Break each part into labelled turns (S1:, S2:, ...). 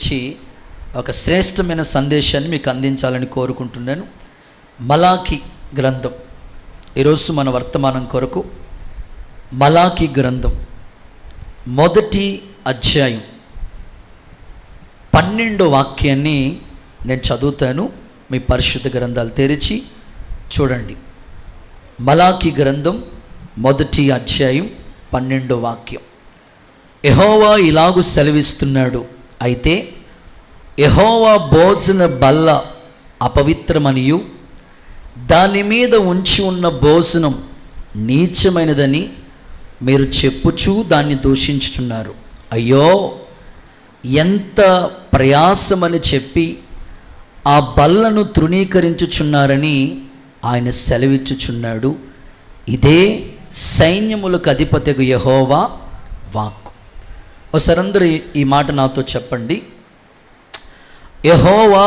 S1: గురించి ఒక శ్రేష్టమైన సందేశాన్ని మీకు అందించాలని కోరుకుంటున్నాను. మలాకి గ్రంథం, ఈరోజు మన వర్తమానం కొరకు మలాకి గ్రంథం మొదటి అధ్యాయం 12వ వాక్యాన్ని నేను చదువుతాను. మీ పరిశుద్ధ గ్రంథాలు తెరిచి చూడండి. మలాకి గ్రంథం మొదటి అధ్యాయం 12వ వాక్యం. యెహోవా ఇలాగు సెలవిస్తున్నాడు, అయితే యెహోవా భోజన బల్ల అపవిత్రమనియు దాని మీద ఉంచి ఉన్న భోజనం నీచమైనదని మీరు చెప్పుచూ దాన్ని దూషించుచున్నారు. అయ్యో, ఎంత ప్రయాసమని చెప్పి ఆ బల్లను తృణీకరించుచున్నారని ఆయన సెలవిచ్చుచున్నాడు. ఇదే సైన్యములకు అధిపతిగు యెహోవా వాక్కు. ఒకసారి అందరూ ఈ మాట నాతో చెప్పండి. యెహోవా,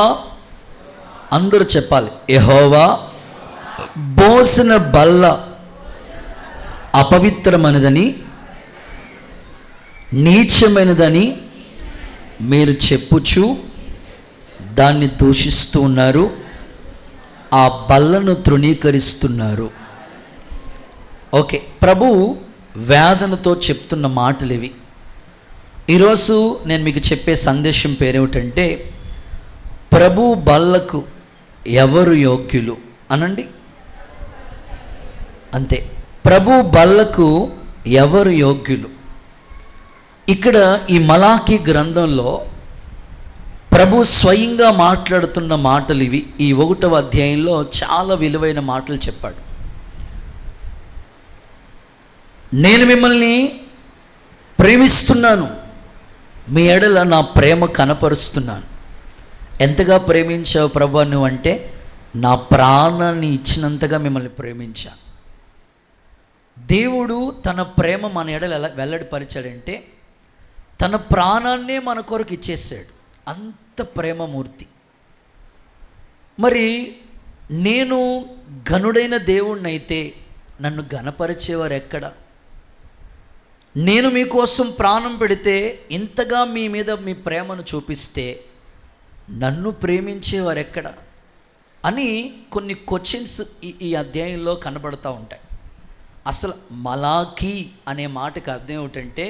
S1: అందరూ చెప్పాలి, యెహోవా భోజన బల్ల అపవిత్రమైనదని నీచమైనదని మీరు చెప్పుచు దాన్ని దూషిస్తూ ఉన్నారు, ఆ బల్లను తృణీకరిస్తున్నారు. ఓకే, ప్రభు వేదనతో చెప్తున్న మాటలు ఇవి. ఈరోజు నేను మీకు చెప్పే సందేశం పేరేమిటంటే, ప్రభు బల్లకు ఎవరు యోగ్యులు అనండి. అంతే, ప్రభు బల్లకు ఎవరు యోగ్యులు. ఇక్కడ ఈ మలాకి గ్రంథంలో ప్రభు స్వయంగా మాట్లాడుతున్న మాటలు ఇవి. ఈ 1వ అధ్యాయంలో చాలా విలువైన మాటలు చెప్పాడు. నేను మిమ్మల్ని ప్రేమిస్తున్నాను, మీ ఎడల నా ప్రేమ కనపరుస్తున్నాను. ఎంతగా ప్రేమించావు ప్రభు నువ్వు అంటే, నా ప్రాణాన్ని ఇచ్చినంతగా మిమ్మల్ని ప్రేమించాను. దేవుడు తన ప్రేమ మన ఎడల ఎలా వెల్లడిపరిచాడంటే, తన ప్రాణాన్నే మన కొరకు ఇచ్చేసాడు. అంత ప్రేమమూర్తి. మరి నేను ఘనుడైన దేవుణ్ణైతే నన్ను ఘనపరిచేవారు ఎక్కడ? నేను మీకోసం ప్రాణం పెడితే, ఇంతగా మీ మీద మీ ప్రేమను చూపిస్తే నన్ను ప్రేమించేవారు ఎక్కడ అని కొన్ని క్వశ్చన్స్ ఈ అధ్యాయంలో కనబడుతూ ఉంటాయి. అసలు మలాకి అనే మాటకి అర్థం ఏమిటంటే,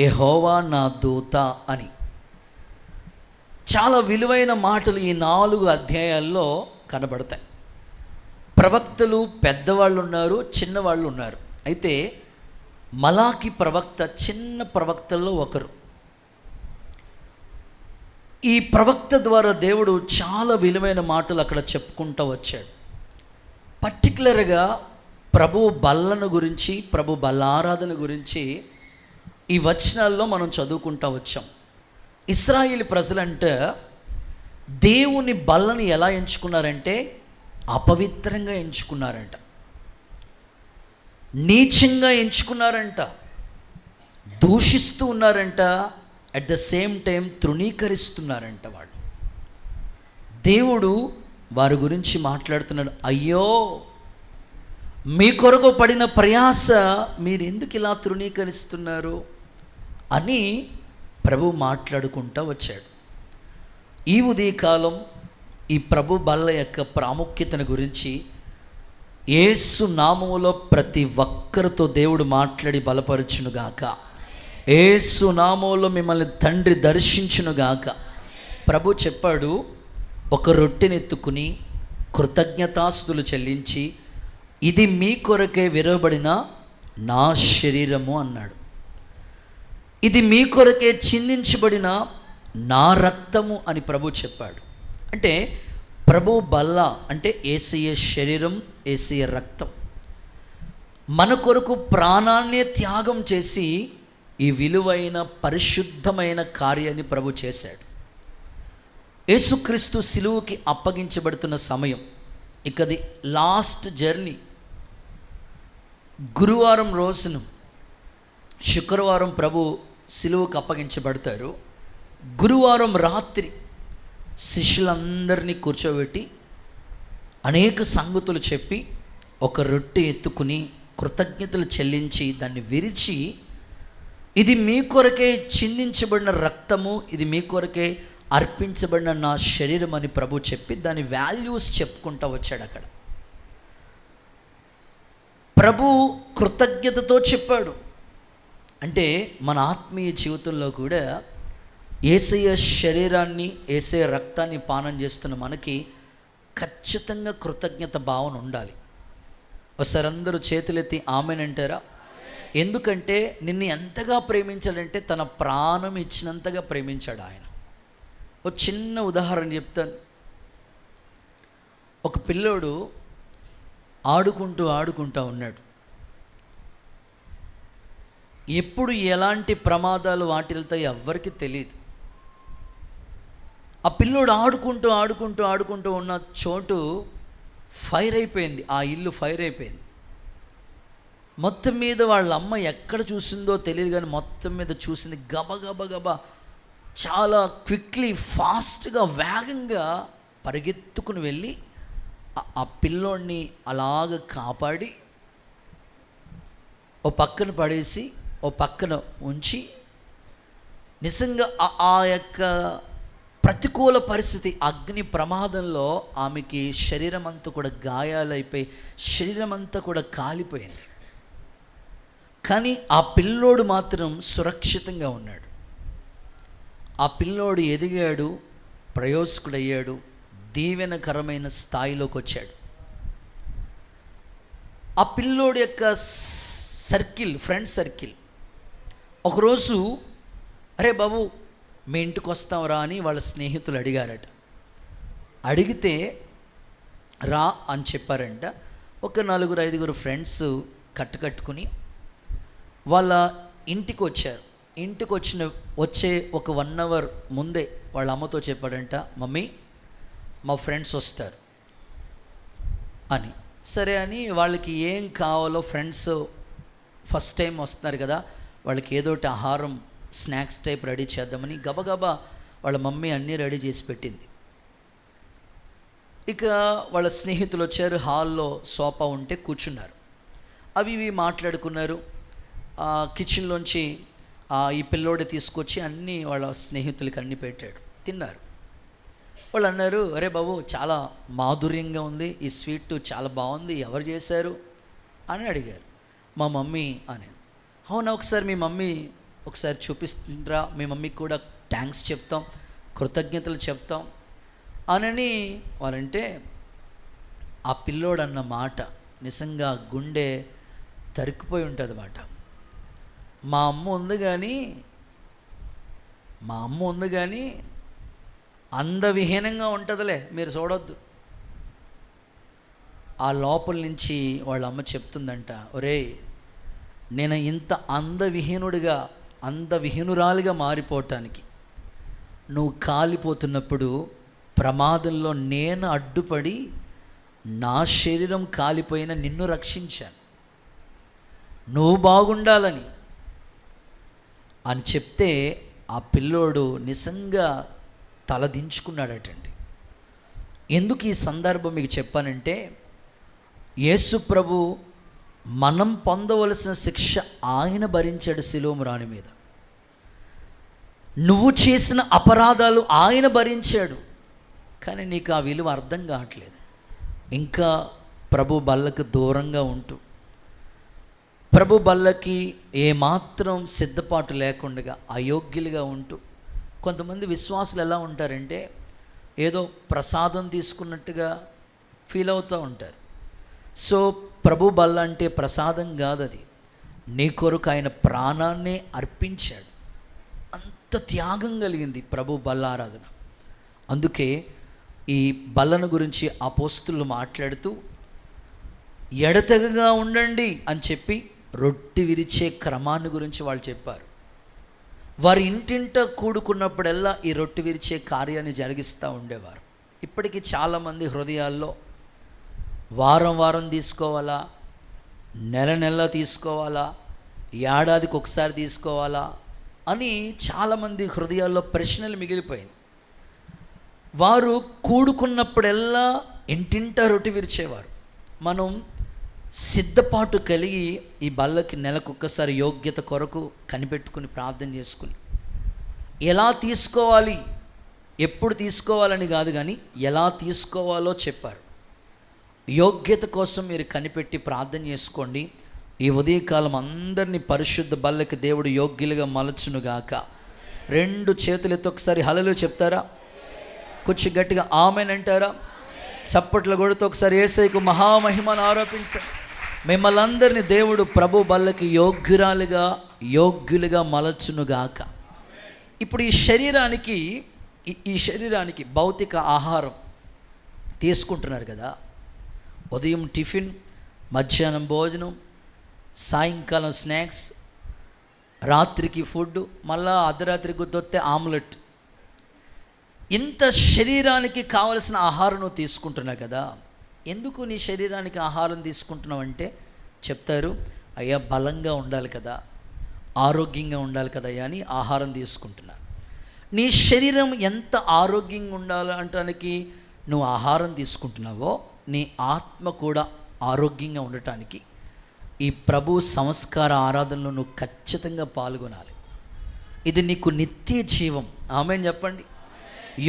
S1: యెహోవా నా దూత అని. చాలా విలువైన మాటలు ఈ 4 అధ్యాయాల్లో కనబడతాయి. ప్రవక్తలు పెద్దవాళ్ళు ఉన్నారు, చిన్నవాళ్ళు ఉన్నారు. అయితే మలాకి ప్రవక్త చిన్న ప్రవక్తల్లో ఒకరు. ఈ ప్రవక్త ద్వారా దేవుడు చాలా విలువైన మాటలు అక్కడ చెప్పుకుంటూ వచ్చాడు. పర్టికులర్గా ప్రభు బల్లను గురించి, ప్రభు బల్లారాధన గురించి ఈ వచనాల్లో మనం చదువుకుంటూ వచ్చాం. ఇశ్రాయేలు ప్రజలంటే దేవుని బల్లని ఎలా ఎంచుకున్నారంటే, అపవిత్రంగా ఎంచుకున్నారంట, నీచంగా ఎంచుకున్నారంట, దూషిస్తూ ఉన్నారంట, అట్ ద సేమ్ టైం తృణీకరిస్తున్నారంట. వాళ్ళు దేవుడు వారి గురించి మాట్లాడుతున్నాడు. అయ్యో, మీ కొరకు పడిన ప్రయాస మీరు ఎందుకు ఇలా తృణీకరిస్తున్నారు అని ప్రభు మాట్లాడుకుంటూ వచ్చాడు. ఈ ఉదయకాలం ఈ ప్రభు బల్ల యొక్క ప్రాముఖ్యతను గురించి యేసు నామములో ప్రతి ఒక్కరితో దేవుడు మాట్లాడి బలపరచునుగాక. యేసు నామములో మిమ్మల్ని తండ్రి దర్శించునుగాక. ప్రభు చెప్పాడు, ఒక రొట్టెని ఎత్తుకుని కృతజ్ఞతాస్తుతులు చెల్లించి, ఇది మీ కొరకే విరవబడిన నా శరీరము అన్నాడు. ఇది మీ కొరకే చిందించబడిన నా రక్తము అని ప్రభు చెప్పాడు. అంటే ప్రభు బల్ల అంటే యేసయ్య శరీరం, యేసయ్య రక్తం. మన కొరకు ప్రాణాన్నే త్యాగం చేసి ఈ విలువైన పరిశుద్ధమైన కార్యాన్ని ప్రభు చేశాడు. యేసుక్రీస్తు సిలువకి అప్పగించబడుతున్న సమయం, ఇకది లాస్ట్ జర్నీ. గురువారం రోజును, శుక్రవారం ప్రభు సిలువకు అప్పగించబడతారు. గురువారం రాత్రి శిష్యులందరినీ కూర్చోబెట్టి అనేక సంగతులు చెప్పి ఒక రొట్టె ఎత్తుకుని కృతజ్ఞతలు చెల్లించి దాన్ని విరిచి ఇది మీ కొరకే చిందించబడిన రక్తము, ఇది మీ కొరకే అర్పించబడిన నా శరీరం అని ప్రభు చెప్పి దాని వాల్యూస్ చెప్పుకుంటూ వచ్చాడు. అక్కడ ప్రభు కృతజ్ఞతతో చెప్పాడు. అంటే మన ఆత్మీయ జీవితంలో కూడా యేసయ్య శరీరాన్ని, యేసయ్య రక్తాన్ని పానం చేస్తున్న మనకి ఖచ్చితంగా కృతజ్ఞత భావన ఉండాలి. ఒకసారి అందరూ చేతులెత్తి ఆమెన్ అంటారా? ఎందుకంటే నిన్ను ఎంతగా ప్రేమించాడంటే తన ప్రాణం ఇచ్చినంతగా ప్రేమించాడు ఆయన. ఒక చిన్న ఉదాహరణ చెప్తాను. ఒక పిల్లోడు ఆడుకుంటూ ఉన్నాడు. ఎప్పుడు ఎలాంటి ప్రమాదాలు వాటిల్తాయో ఎవ్వరికి తెలియదు. ఆ పిల్లోడు ఆడుకుంటూ ఉన్న చోటు ఫైర్ అయిపోయింది. ఆ ఇల్లు ఫైర్ అయిపోయింది. మొత్తం మీద వాళ్ళ అమ్మ ఎక్కడ చూసిందో తెలియదు, కానీ మొత్తం మీద చూసింది. గబగబా చాలా క్విక్లీ, ఫాస్ట్గా, వేగంగా పరిగెత్తుకుని వెళ్ళి ఆ పిల్లోడిని అలాగ కాపాడి ఓ పక్కన పడేసి ఓ పక్కన ఉంచి, నిజంగా ఆ యొక్క ప్రతికూల పరిస్థితి, అగ్ని ప్రమాదంలో ఆమెకి శరీరం అంతా కూడా గాయాలైపోయి శరీరం అంతా కూడా కాలిపోయింది. కానీ ఆ పిల్లోడు మాత్రం సురక్షితంగా ఉన్నాడు. ఆ పిల్లోడు ఎదిగాడు, ప్రయోజకుడయ్యాడు, దీవెనకరమైన స్థాయిలోకి వచ్చాడు. ఆ పిల్లోడు యొక్క ఫ్రెండ్ సర్కిల్ ఒకరోజు, అరే బాబు మీ ఇంటికి వస్తాంరా అని వాళ్ళ స్నేహితులు అడిగారట. అడిగితే రా అని చెప్పారంట. ఒక 4-5 ఫ్రెండ్స్ కట్టుకుని వాళ్ళ ఇంటికి వచ్చారు. ఇంటికి వచ్చే ఒక 1 అవర్ ముందే వాళ్ళ అమ్మతో చెప్పాడంట, మమ్మీ మా ఫ్రెండ్స్ వస్తారు అని. సరే అని వాళ్ళకి ఏం కావాలో, ఫ్రెండ్స్ ఫస్ట్ టైం వస్తున్నారు కదా, వాళ్ళకి ఏదోటి ఆహారం, స్నాక్స్ టైప్ రెడీ చేద్దామని గబగబా వాళ్ళ మమ్మీ అన్నీ రెడీ చేసి పెట్టింది. ఇక వాళ్ళ స్నేహితులు వచ్చారు, హాల్లో సోఫా ఉంటే కూర్చున్నారు. అవి ఇవి మాట్లాడుకున్నారు. కిచెన్లోంచి ఈ పిల్లోడి తీసుకొచ్చి అన్నీ వాళ్ళ స్నేహితులకి అన్నీ పెట్టాడు, తిన్నారు. వాళ్ళు అన్నారు, అరే బాబు చాలా మాధుర్యంగా ఉంది, ఈ స్వీట్ చాలా బాగుంది, ఎవరు చేశారు అని అడిగారు. మా మమ్మీ అని. అవునా, ఒకసారి మీ మమ్మీ ఒకసారి చూపిస్తుండ్రా, మీ మమ్మీకి కూడా థ్యాంక్స్ చెప్తాం, కృతజ్ఞతలు చెప్తాం అని వాళ్ళంటే, ఆ పిల్లోడు అన్న మాట నిజంగా గుండె తరుక్కుపోయి ఉంటుంది అన్నమాట. మా అమ్మ ఉంది కానీ అందవిహీనంగా ఉంటుందిలే, మీరు చూడొద్దు. ఆ లోపల నుంచి వాళ్ళ అమ్మ చెప్తుందంట, ఒరేయ్ నేను ఇంత అందవిహీనురాలుగా మారిపోవటానికి నువ్వు కాలిపోతున్నప్పుడు ప్రమాదంలో నేను అడ్డుపడి నా శరీరం కాలిపోయిన నిన్ను రక్షించాను, నువ్వు బాగుండాలని అని చెప్తే ఆ పిల్లోడు నిజంగా తలదించుకున్నాడటండి. ఎందుకు ఈ సందర్భం మీకు చెప్పానంటే, యేసు ప్రభు మనం పొందవలసిన శిక్ష ఆయన భరించాడు శిలువ మ్రాణి మీద. నువ్వు చేసిన అపరాధాలు ఆయన భరించాడు, కానీ నీకు ఆ విలువ అర్థం కావట్లేదు. ఇంకా ప్రభు బల్లకు దూరంగా ఉంటూ, ప్రభు బల్లకి ఏమాత్రం సిద్ధపాటు లేకుండా అయోగ్యులుగా ఉంటూ, కొంతమంది విశ్వాసులు ఎలా ఉంటారంటే ఏదో ప్రసాదం తీసుకున్నట్టుగా ఫీల్ అవుతూ ఉంటారు. సో ప్రభు బల్ల అంటే ప్రసాదం కాదు, అది నీ కొరకు ఆయన ప్రాణాన్నే అర్పించాడు. అంత త్యాగం కలిగింది ప్రభు బల్ల ఆరాధన. అందుకే ఈ బల్లను గురించి అపోస్తులు మాట్లాడుతూ ఎడతెగగా ఉండండి అని చెప్పి రొట్టె విరిచే క్రమాన్ని గురించి వాళ్ళు చెప్పారు. వారి ఇంటింట కూడుకున్నప్పుడల్లా ఈ రొట్టె విరిచే కార్యాన్ని జరిగిస్తూ ఉండేవారు. ఇప్పటికీ చాలామంది హృదయాల్లో వారం తీసుకోవాలా, నెల తీసుకోవాలా, ఏడాదికి ఒకసారి తీసుకోవాలా అని చాలామంది హృదయాల్లో ప్రశ్నలు మిగిలిపోయాయి. వారు కూడుకున్నప్పుడల్లా ఇంటింటా రొట్టె విరిచేవారు. మనం సిద్ధపాటు కలిగి ఈ బల్లకి నెలకొక్కసారి యోగ్యత కొరకు కనిపెట్టుకుని ప్రార్థన చేసుకుని ఎలా తీసుకోవాలి, ఎప్పుడు తీసుకోవాలని కాదు కానీ ఎలా తీసుకోవాలో చెప్పారు. యోగ్యత కోసం మీరు కనిపెట్టి ప్రార్థన చేసుకోండి. ఈ ఉదయకాలం అందరినీ పరిశుద్ధ బల్లకి దేవుడు యోగ్యులుగా మలచునుగాక. 2 చేతులెత్తి ఒకసారి హల్లెలూయా చెప్తారా? కొంచెం గట్టిగా ఆమేన్ అంటారా? చప్పట్లు కొడుతూ ఒకసారి యేసయ్యకు మహామహిమను ఆరోపించండి. మిమ్మల్ని అందరినీ దేవుడు ప్రభు బల్లకి యోగ్యులుగా మలచునుగాక. ఇప్పుడు ఈ శరీరానికి భౌతిక ఆహారం తీసుకుంటున్నారు కదా. ఉదయం టిఫిన్, మధ్యాహ్నం భోజనం, సాయంకాలం స్నాక్స్, రాత్రికి ఫుడ్, మళ్ళా అర్ధరాత్రి గుద్దొత్తే ఆమ్లెట్. ఇంత శరీరానికి కావలసిన ఆహారం నువ్వు తీసుకుంటున్నావు కదా. ఎందుకు నీ శరీరానికి ఆహారం తీసుకుంటున్నావు అంటే చెప్తారు, అయ్యా బలంగా ఉండాలి కదా, ఆరోగ్యంగా ఉండాలి కదా అని ఆహారం తీసుకుంటున్నా. నీ శరీరం ఎంత ఆరోగ్యంగా ఉండాలంటానికి నువ్వు ఆహారం తీసుకుంటున్నావో నీ ఆత్మ కూడా ఆరోగ్యంగా ఉండటానికి ఈ ప్రభు సంస్కార ఆరాధనలో నువ్వు ఖచ్చితంగా పాల్గొనాలి. ఇది నీకు నిత్య జీవం. ఆమేన్ చెప్పండి.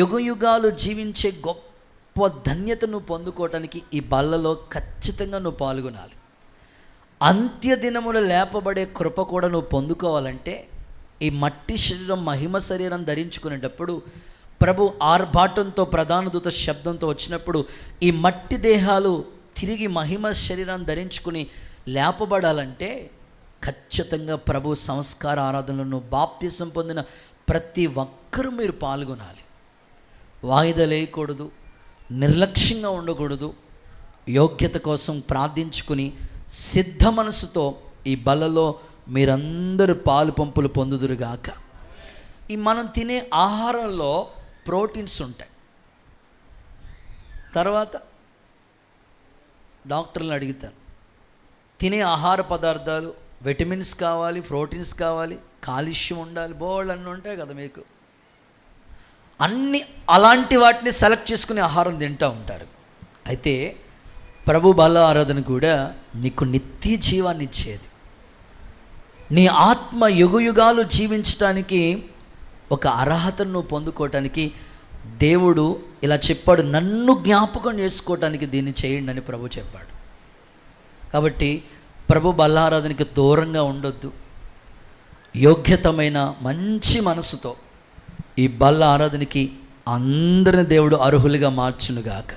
S1: యుగయుగాలు జీవించే గొప్ప ధన్యతను పొందుకోవటానికి ఈ బల్లలో ఖచ్చితంగా నువ్వు పాల్గొనాలి. అంత్య దినములు లేపబడే కృప కూడా నువ్వు పొందుకోవాలంటే ఈ మట్టి శరీరం మహిమ శరీరం ధరించుకునేటప్పుడు ప్రభు ఆర్భాటంతో ప్రధాన దూత శబ్దంతో వచ్చినప్పుడు ఈ మట్టి దేహాలు తిరిగి మహిమ శరీరాన్ని ధరించుకుని లేపబడాలంటే ఖచ్చితంగా ప్రభు సంస్కార ఆరాధనలను బాప్తిసం పొందిన ప్రతి ఒక్కరూ మీరు పాల్గొనాలి. వాయిదా లేయకూడదు, నిర్లక్ష్యంగా ఉండకూడదు. యోగ్యత కోసం ప్రార్థించుకుని సిద్ధ మనసుతో ఈ బలలో మీరందరూ పాలు పంపులు పొందుదురుగాక. ఈ మనం తినే ఆహారంలో ప్రోటీన్స్ ఉంటాయి. తర్వాత డాక్టర్లు అడుగుతారు, తినే ఆహార పదార్థాలు విటమిన్స్ కావాలి, ప్రోటీన్స్ కావాలి, కాల్షియం ఉండాలి, బోల్డ్ అన్నీ ఉంటాయి కదా మీకు. అన్ని అలాంటి వాటిని సెలెక్ట్ చేసుకుని ఆహారం తింటూ ఉంటారు. అయితే ప్రభు బల ఆరాధన కూడా నీకు నిత్య జీవాన్ని ఇచ్చేది. నీ ఆత్మ యుగయుగాలు జీవించటానికి ఒక అర్హతను నువ్వు పొందుకోవటానికి దేవుడు ఇలా చెప్పాడు, నన్ను జ్ఞాపకం చేసుకోవటానికి దీన్ని చేయండి అని ప్రభు చెప్పాడు. కాబట్టి ప్రభు బల్ల ఆరాధనకి దూరంగా ఉండొద్దు. యోగ్యతమైన మంచి మనసుతో ఈ బల్ల ఆరాధనకి అందరిని దేవుడు అర్హులుగా మార్చునుగాక.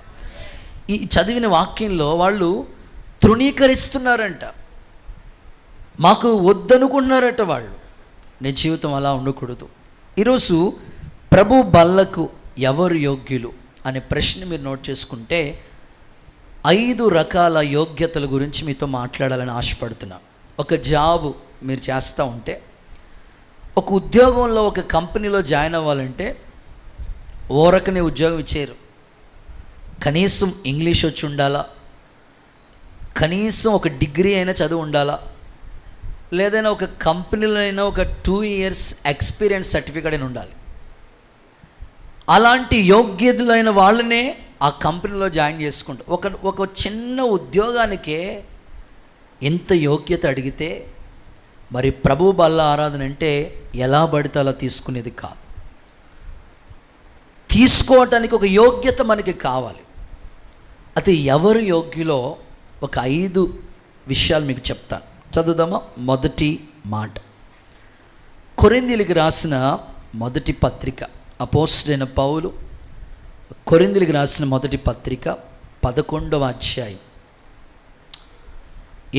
S1: ఈ చదివిన వాక్యంలో వాళ్ళు తృణీకరిస్తున్నారంట, మాకు వద్దనుకున్నారట వాళ్ళు. నీ జీవితం అలా ఉండకూడదు. ఈరోజు ప్రభు బల్లకు ఎవరు యోగ్యులు అనే ప్రశ్న మీరు నోట్ చేసుకుంటే 5 రకాల యోగ్యతల గురించి మీతో మాట్లాడాలని ఆశపడుతున్నాను. ఒక జాబు మీరు చేస్తూ ఉంటే, ఒక ఉద్యోగంలో ఒక కంపెనీలో జాయిన్ అవ్వాలంటే ఓరకనే ఉద్యోగం ఇచ్చారు. కనీసం ఇంగ్లీష్ వచ్చి ఉండాలా, కనీసం ఒక డిగ్రీ అయినా చదువు ఉండాలా, లేదైనా ఒక కంపెనీలో అయినా ఒక 2 years ఎక్స్పీరియన్స్ సర్టిఫికేట్ అయినా ఉండాలి. అలాంటి యోగ్యతలైన వాళ్ళనే ఆ కంపెనీలో జాయిన్ చేసుకుంటారు. ఒక చిన్న ఉద్యోగానికే ఎంత యోగ్యత అడిగితే మరి ప్రభు బల్ల ఆరాధన అంటే ఎలా పడితే అలా తీసుకునేది కాదు. తీసుకోవటానికి ఒక యోగ్యత మనకి కావాలి. అది ఎవరు యోగ్యులో ఒక 5 విషయాలు మీకు చెప్తాను. చదువుదామా? మొదటి మాట, కొరింథీయులకు రాసిన మొదటి పత్రిక, అపోస్తలుడైన పౌలు కొరింథీయులకు రాసిన మొదటి పత్రిక 11వ అధ్యాయం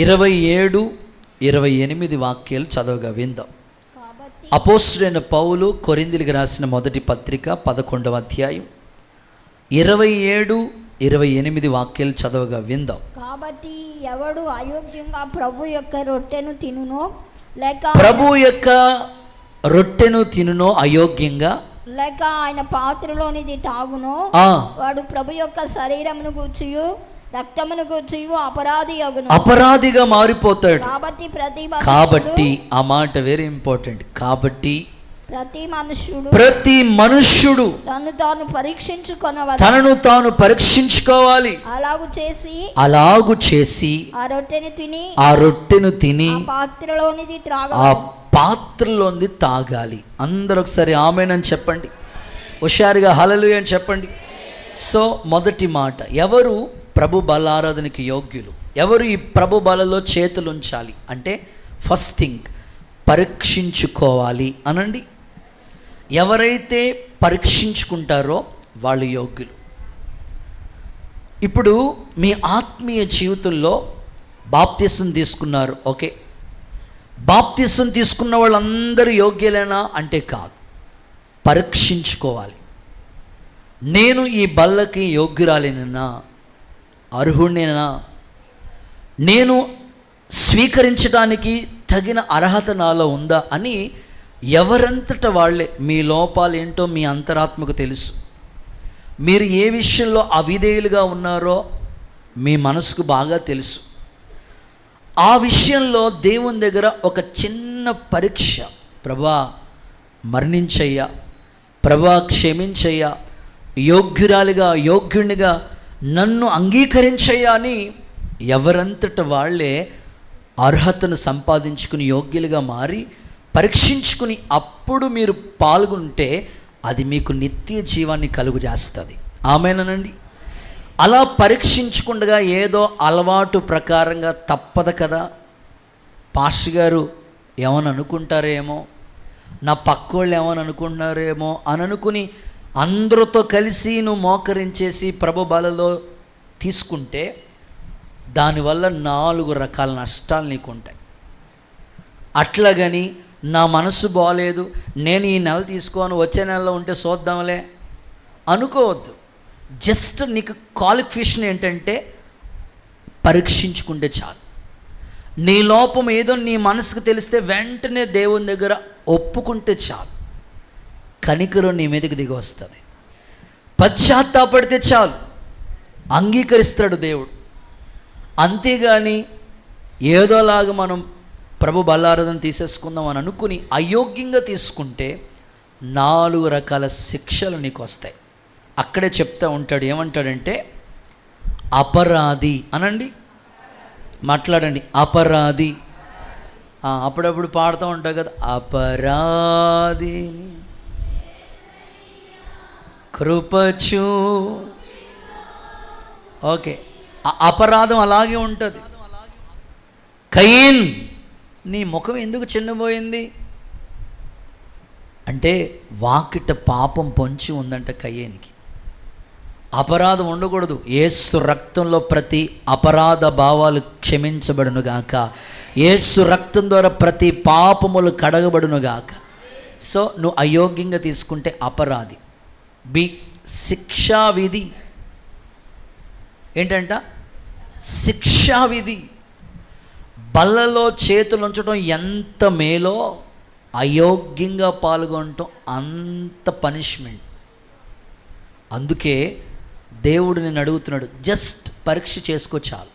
S1: 27-28 వాక్యాలు చదవగా విందాం. అపోస్తలుడైన పౌలు కొరింథీయులకు రాసిన మొదటి పత్రిక 11వ అధ్యాయం 27-28 వాక్యాలు చదవగా విందాం.
S2: కాబట్టి ఎవడు అయోగ్యంగా ప్రభు యొక్క రొట్టెను తినునో
S1: అయోగ్యంగా
S2: లేక ఆయన పాత్రలోనిది తాగునో వాడు ప్రభు యొక్క శరీరమును గూర్చియు రక్తమును గూర్చియు అపరాధిగా మారిపోతాడు. కాబట్టి ఆ మాట వెరీ ఇంపార్టెంట్. కాబట్టి
S1: ప్రతి మనుష్యుడు తనను తాను పరీక్షించుకోవాలి. అలాగు చేసి ఆ రొట్టెను తిని ఆ పాత్రలోనిది తాగాలి. అందరూ ఒకసారి ఆమేన్ అని చెప్పండి, హుషారుగా హల్లెలూయా అని చెప్పండి. సో మొదటి మాట, ఎవరు ప్రభు బలారాధనకి యోగ్యులు, ఎవరు ఈ ప్రభు బలలో చేతులు ఉంచాలి అంటే ఫస్ట్ థింగ్ పరీక్షించుకోవాలి అనండి. ఎవరైతే పరీక్షించుకుంటారో వాళ్ళు యోగ్యులు. ఇప్పుడు మీ ఆత్మీయ జీవితంలో బాప్తిసం తీసుకున్నారు, ఓకే, బాప్తిసం తీసుకున్న వాళ్ళందరూ యోగ్యులేనా అంటే కాదు, పరీక్షించుకోవాలి. నేను ఈ బల్లకి యోగ్యురాలేనా, అర్హుడినేనా, నేను స్వీకరించడానికి తగిన అర్హత నాలో ఉందా అని ఎవరంతట వాళ్ళే, మీ లోపాలు ఏంటో మీ అంతరాత్మకు తెలుసు. మీరు ఏ విషయంలో అవిధేయులుగా ఉన్నారో మీ మనసుకు బాగా తెలుసు. ఆ విషయంలో దేవుని దగ్గర ఒక చిన్న పరీక్ష, ప్రభా మరణించయ్యా, ప్రభా క్షమించయ్యా, యోగ్యురాలిగా యోగ్యునిగా నన్ను అంగీకరించయ్యా అని ఎవరంతట వాళ్ళే అర్హతను సంపాదించుకుని యోగ్యులుగా మారి పరీక్షించుకుని అప్పుడు మీరు పాల్గొంటే అది మీకు నిత్య జీవాన్ని కలుగు చేస్తుంది. ఆమేనండి. అలా పరీక్షించకుండా ఏదో అలవాటు ప్రకారంగా తప్పదు కదా, పాస్టర్ గారు ఏమని అనుకుంటారేమో, నా పక్కోళ్ళు ఏమని అనుకుంటున్నారేమో అని అనుకుని అందరితో కలిసి నువ్వు మోకరించేసి ప్రభు బలలో తీసుకుంటే దానివల్ల 4 రకాల నష్టాలు నీకు ఉంటాయి. అట్లాగని నా మనసు బాగలేదు, నేను ఈ నెల తీసుకోను, వచ్చే నెలలో ఉంటే చూద్దాంలే అనుకోవద్దు. జస్ట్ నీకు క్వాలిఫికేషన్ ఏంటంటే పరీక్షించుకుంటే చాలు. నీ లోపం ఏదో నీ మనసుకు తెలిస్తే వెంటనే దేవుని దగ్గర ఒప్పుకుంటే చాలు, కనికరం నీ మీదకి దిగి వస్తుంది. పశ్చాత్తాపడితే చాలు, అంగీకరిస్తాడు దేవుడు. అంతేగాని ఏదోలాగా మనం ప్రభు బల్లారాధన తీసేసుకుందాం అని అనుకుని అయోగ్యంగా తీసుకుంటే 4 రకాల శిక్షలు నీకు వస్తాయి. అక్కడే చెప్తూ ఉంటాడు, ఏమంటాడంటే అపరాధి అనండి, మాట్లాడండి, అపరాధి. అప్పుడప్పుడు పాడుతూ ఉంటావు కదా, అపరాధిని కృపచూ. ఓకే, అపరాధం అలాగే ఉంటుంది. కయీన్, నీ ముఖం ఎందుకు చిన్నబోయింది అంటే వాకిట పాపం పొంచి ఉందంట కయ్యేనికి. అపరాధం ఉండకూడదు. యేసు రక్తంలో ప్రతి అపరాధ భావాలు క్షమించబడునుగాక, యేసు రక్తం ద్వారా ప్రతి పాపములు కడగబడునుగాక. సో నువ్వు అయోగ్యంగా తీసుకుంటే అపరాధి. బి శిక్షావిధి. ఏంటంట? శిక్షావిధి. బల్లలో చేతులు ఉంచడం ఎంత మేలో అయోగ్యంగా పాల్గొనటం అంత పనిష్మెంట్. అందుకే దేవుడు నేను అడుగుతున్నాడు, జస్ట్ పరీక్ష చేసుకో చాలు,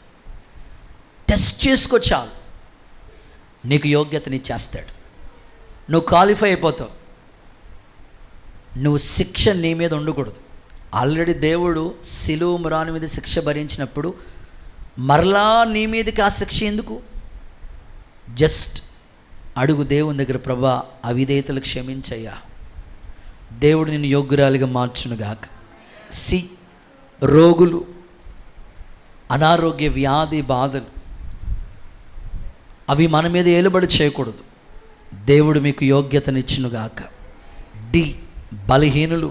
S1: టెస్ట్ చేసుకో చాలు, నీకు యోగ్యతనిచ్చేస్తాడు, నువ్వు క్వాలిఫై అయిపోతావు. నువ్వు శిక్ష నీ మీద ఉండకూడదు. ఆల్రెడీ దేవుడు సిలువ మ్రాను మీద శిక్ష భరించినప్పుడు మరలా నీ మీదకి ఆ శిక్ష ఎందుకు? జస్ట్ అడుగు దేవుని దగ్గర, ప్రభా అవిధేయతలు క్షమించయ్యా, దేవుడు నిన్ను యోగ్యురాలిగా మార్చునుగాక. సి రోగులు, అనారోగ్య వ్యాధి బాధలు అవి మన మీద ఏలుబడి చేయకూడదు, దేవుడు మీకు యోగ్యతనిచ్చునుగాక. డి బలహీనులు,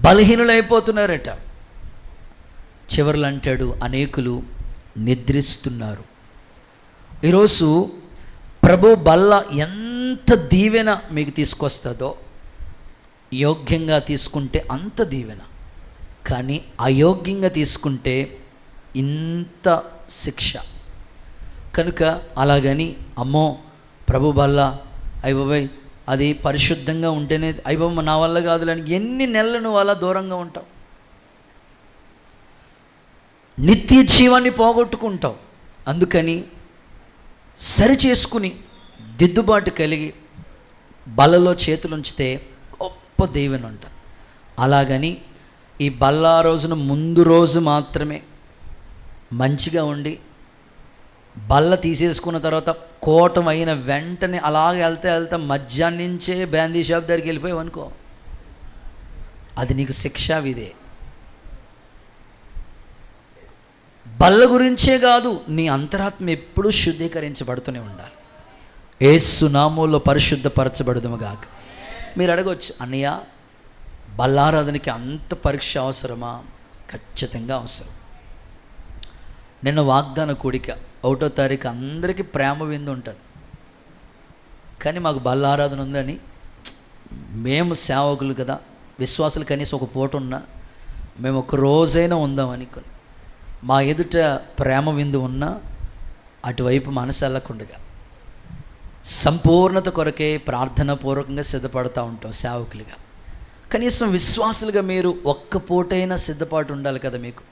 S1: బలహీనులైపోతున్నారట. చివర్లు అంటాడు, అనేకులు నిద్రిస్తున్నారు. ఈరోజు ప్రభు బల్ల ఎంత దీవెన మీకు తీసుకొస్తుందో, యోగ్యంగా తీసుకుంటే అంత దీవెన, కానీ అయోగ్యంగా తీసుకుంటే ఇంత శిక్ష. కనుక అలాగని అమ్మో ప్రభు బల్ల అయ్యబాయ్ అది పరిశుద్ధంగా ఉంటేనే అయ్యబాబు నా వల్ల కాదులని ఎన్ని నెలలు నువ్వు అలా దూరంగా ఉంటావు, నిత్య జీవాన్ని పోగొట్టుకుంటావు. అందుకని సరి చేసుకుని దిద్దుబాటు కలిగి బల్లలో చేతులు ఉంచితే గొప్ప దీవెన ఉంటుంది. అలాగని ఈ బల్ల రోజున ముందు రోజు మాత్రమే మంచిగా ఉండి బల్ల తీసేసుకున్న తర్వాత కోటం అయిన వెంటనే అలాగే వెళ్తే మధ్యాహ్నం నుంచే బ్రాందీ షాప్ దగ్గరికి వెళ్ళిపోయావు అనుకో, అది నీకు శిక్షా విధే. బల్ల గురించే కాదు, నీ అంతరాత్మ ఎప్పుడూ శుద్ధీకరించబడుతూనే ఉండాలి. యేసు నామములో పరిశుద్ధపరచబడుదుముగాక. మీరు అడగవచ్చు, అన్నయ్య బల్లారాధనకి అంత పరీక్ష అవసరమా? ఖచ్చితంగా అవసరం. నిన్న వాగ్దాన కూడిక 1వ తారీఖు అందరికీ ప్రేమ విందు ఉంటుంది. కానీ మాకు బల్లారాధన ఉందని, మేము సేవకులు కదా, విశ్వాసులు కనీసం ఒక పూట ఉన్నా మేము ఒక రోజైనా ఉందామని కొన్ని మా ఎదుట ప్రేమ విందు ఉన్నా అటువైపు మనసు వెళ్ళకుండగా సంపూర్ణత కొరకే ప్రార్థనాపూర్వకంగా సిద్ధపడుతూ ఉంటాం సేవకులుగా. కనీసం విశ్వాసులుగా మీరు ఒక్క పూటైనా సిద్ధపాటు ఉండాలి కదా మీకు.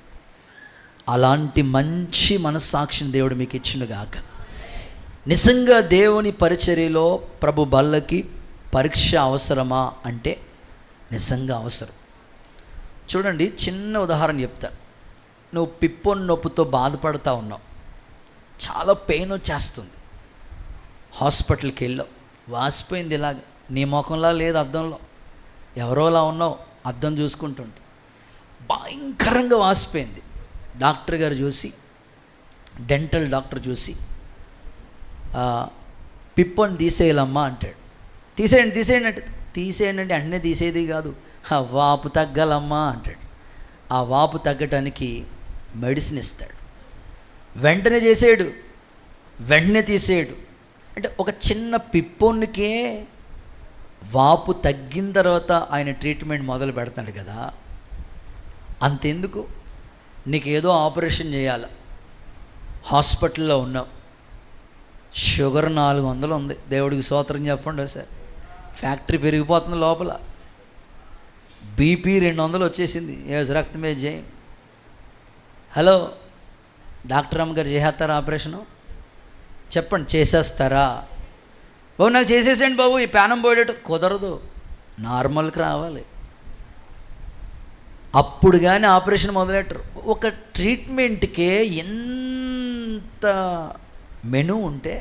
S1: అలాంటి మంచి మనస్సాక్షిని దేవుడు మీకు ఇచ్చునుగాక. నిజంగా దేవుని పరిచర్యలో ప్రభు బల్లకి పరీక్ష అవసరమా అంటే నిజంగా అవసరం. చూడండి, చిన్న ఉదాహరణ చెప్తా. నువ్వు పిప్పొని నొప్పుతో బాధపడుతూ ఉన్నావు, చాలా పెయిన్ వచ్చేస్తుంది, హాస్పిటల్కి వెళ్ళావు, వాసిపోయింది ఇలాగ, నీ ముఖంలా లేదు అద్దంలో, ఎవరోలా ఉన్నావు అద్దం చూసుకుంటుంటే భయంకరంగా వాసిపోయింది. డాక్టర్ గారు చూసి, డెంటల్ డాక్టర్ చూసి పిప్పొని తీసేయాలమ్మా అంటాడు. తీసేయండి అంటే తీసేయండి అంటే అన్నీ తీసేది కాదు, ఆ వాపు తగ్గాలమ్మా అంటాడు. ఆ వాపు తగ్గటానికి మెడిసిన్ ఇస్తాడు, వెంటనే చేసేయడు, వెంటనే తీసేయడు. అంటే ఒక చిన్న పిప్పొన్నికే వాపు తగ్గిన తర్వాత ఆయన ట్రీట్మెంట్ మొదలు పెడతాడు కదా. అంతెందుకు, నీకేదో ఆపరేషన్ చేయాలి, హాస్పిటల్లో ఉన్నావు, షుగర్ 400 ఉంది, దేవుడికి స్తోత్రం చెప్పండి సార్, ఫ్యాక్టరీ పెరిగిపోతుంది లోపల, బీపీ 200 వచ్చేసింది, రక్తమే చేయం. హలో డాక్టర్ అమ్మగారు, చేసేస్తారా ఆపరేషను? చెప్పండి, చేసేస్తారా? బాబు నాకు చేసేసేయండి బాబు, ఈ ప్యానం పోయేటట్టు. కుదరదు, నార్మల్కి రావాలి, అప్పుడు కానీ ఆపరేషన్ మొదలెట్టరు. ఒక ట్రీట్మెంట్కే ఎంత మెనూ ఉంటే,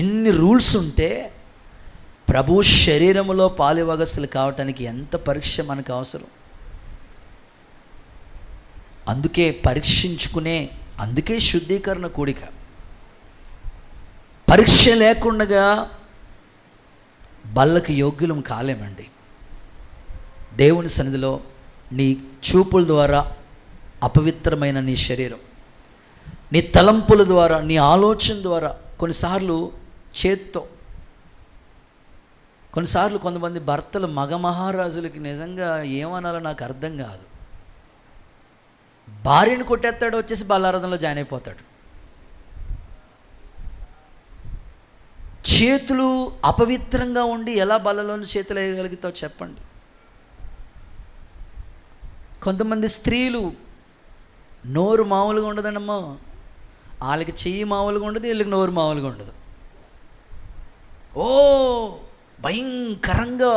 S1: ఇన్ని రూల్స్ ఉంటే, ప్రభు శరీరములో పాలువగస్సులు కావటానికి ఎంత పరీక్ష మనకు అవసరం. అందుకే పరీక్షించుకునే, అందుకే శుద్ధీకరణ కూడిక. పరీక్ష లేకుండా బల్లకి యోగ్యులం కాలేమండి. దేవుని సన్నిధిలో నీ చూపుల ద్వారా అపవిత్రమైన నీ శరీరం, నీ తలంపుల ద్వారా, నీ ఆలోచన ద్వారా, కొన్నిసార్లు చేత్తో, కొన్నిసార్లు కొంతమంది భర్తలు మగ మహారాజులకి నిజంగా ఏమనాలో నాకు అర్థం కాదు, భార్యను కొట్టేస్తాడు, వచ్చేసి బల్లారాధనలో జాయిన్ అయిపోతాడు. చేతులు అపవిత్రంగా ఉండి ఎలా బల్లలోని చేతులు వేయగలుగుతావు చెప్పండి. కొంతమంది స్త్రీలు నోరు మామూలుగా ఉండదన్నమ్మా, వాళ్ళకి చెయ్యి మామూలుగా ఉండదు, వీళ్ళకి నోరు మామూలుగా ఉండదు. ఓ భయంకరంగా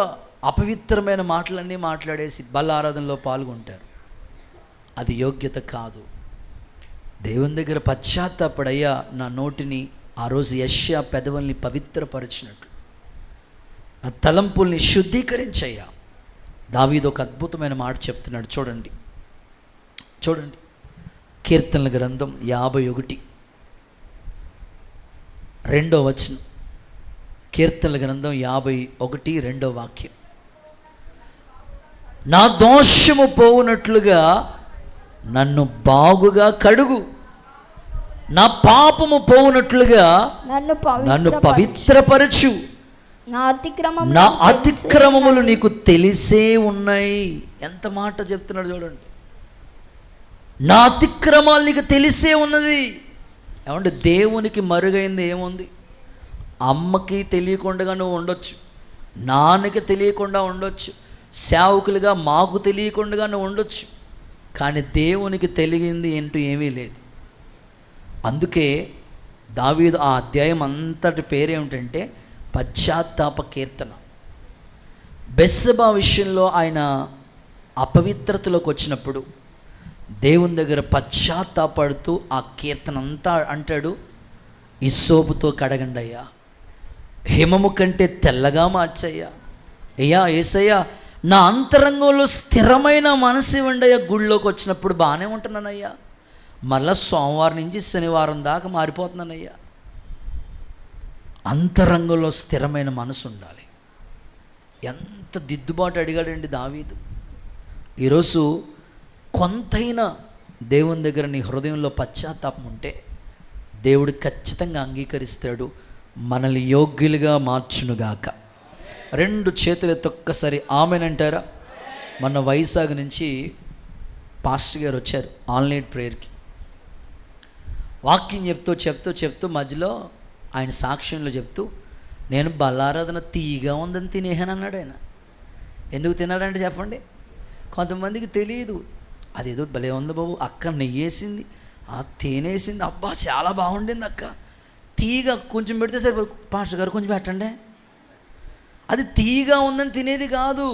S1: అపవిత్రమైన మాటలన్నీ మాట్లాడేసి బల్లారాధనలో పాల్గొంటారు. అది యోగ్యత కాదు. దేవుని దగ్గర పశ్చాత్తాపడయ్యా, నా నోటిని ఆ రోజు యెషయా పెదవుల్ని పవిత్రపరిచినట్లు నా తలంపుల్ని శుద్ధీకరించయ్యా. దావీదు ఒక అద్భుతమైన మాట చెప్తున్నాడు, చూడండి కీర్తనల గ్రంథం 51 2వ వచనం. కీర్తనల గ్రంథం 51 2వ వాక్యం. నా దోషము పోవునట్లుగా నన్ను బాగుగా కడుగు, నా పాపము పోవునట్లుగా నన్ను పవిత్రపరచు, నా అతిక్రమములు నీకు తెలిసే ఉన్నాయి. ఎంత మాట చెప్తున్నాడు చూడండి, నా అతిక్రమాలు నీకు తెలిసే ఉన్నది. ఏమంటే దేవునికి మరుగైంది ఏముంది? అమ్మకి తెలియకుండా నువ్వు ఉండొచ్చు, నాన్నకి తెలియకుండా ఉండొచ్చు, సేవకులుగా మాకు తెలియకుండా నువ్వు ఉండొచ్చు, కానీ దేవునికి తెలియంది ఏంటో ఏమీ లేదు. అందుకే దావీదు ఆ అధ్యాయం అంతటి పేరేమిటంటే పశ్చాత్తాప కీర్తన. బెత్షెబా విషయంలో ఆయన అపవిత్రతలోకి వచ్చినప్పుడు దేవుని దగ్గర పశ్చాత్తాపడుతూ ఆ కీర్తన అంతా అంటాడు, ఇస్సోపుతో కడగండి అయ్యా, హిమము కంటే తెల్లగా మార్చయ్యా, అయ్యా యేసయ్యా నా అంతరంగంలో స్థిరమైన మనసు ఇవ్వండి అయ్యా. గుళ్ళోకి వచ్చినప్పుడు బాగానే ఉంటున్నానయ్యా, మళ్ళీ సోమవారం నుంచి శనివారం దాకా మారిపోతున్నానయ్యా. అంతరంగంలో స్థిరమైన మనసు ఉండాలి. ఎంత దిద్దుబాటు అడిగాడండి దావీదు. ఈరోజు కొంతైనా దేవుని దగ్గర నీ హృదయంలో పశ్చాత్తాపం ఉంటే దేవుడు ఖచ్చితంగా అంగీకరిస్తాడు, మనల్ని యోగ్యులుగా మార్చునుగాక. 2 చేతులు ఒక్కసారి ఆమెనంటారా? మొన్న వైజాగ్ నుంచి పాస్టర్ గారు వచ్చారు ఆన్లైన్ ప్రేయర్కి. వాక్యం చెప్తూ మధ్యలో ఆయన సాక్ష్యంలో చెప్తూ, నేను బల్లారాధన తీయగా ఉందని తినేహాను అన్నాడు ఆయన. ఎందుకు తిన్నాడంటే చెప్పండి, కొంతమందికి తెలియదు. అదేదో భలే ఉంది బాబు, అక్క నెయ్యేసింది, తేనేసింది, అబ్బా చాలా బాగుండింది అక్క, తీయగా కొంచెం పెడితే సరిపోదు, పాస్టర్ గారు కొంచెం పెట్టండి. అది తీయగా ఉందని తినేది కాదు,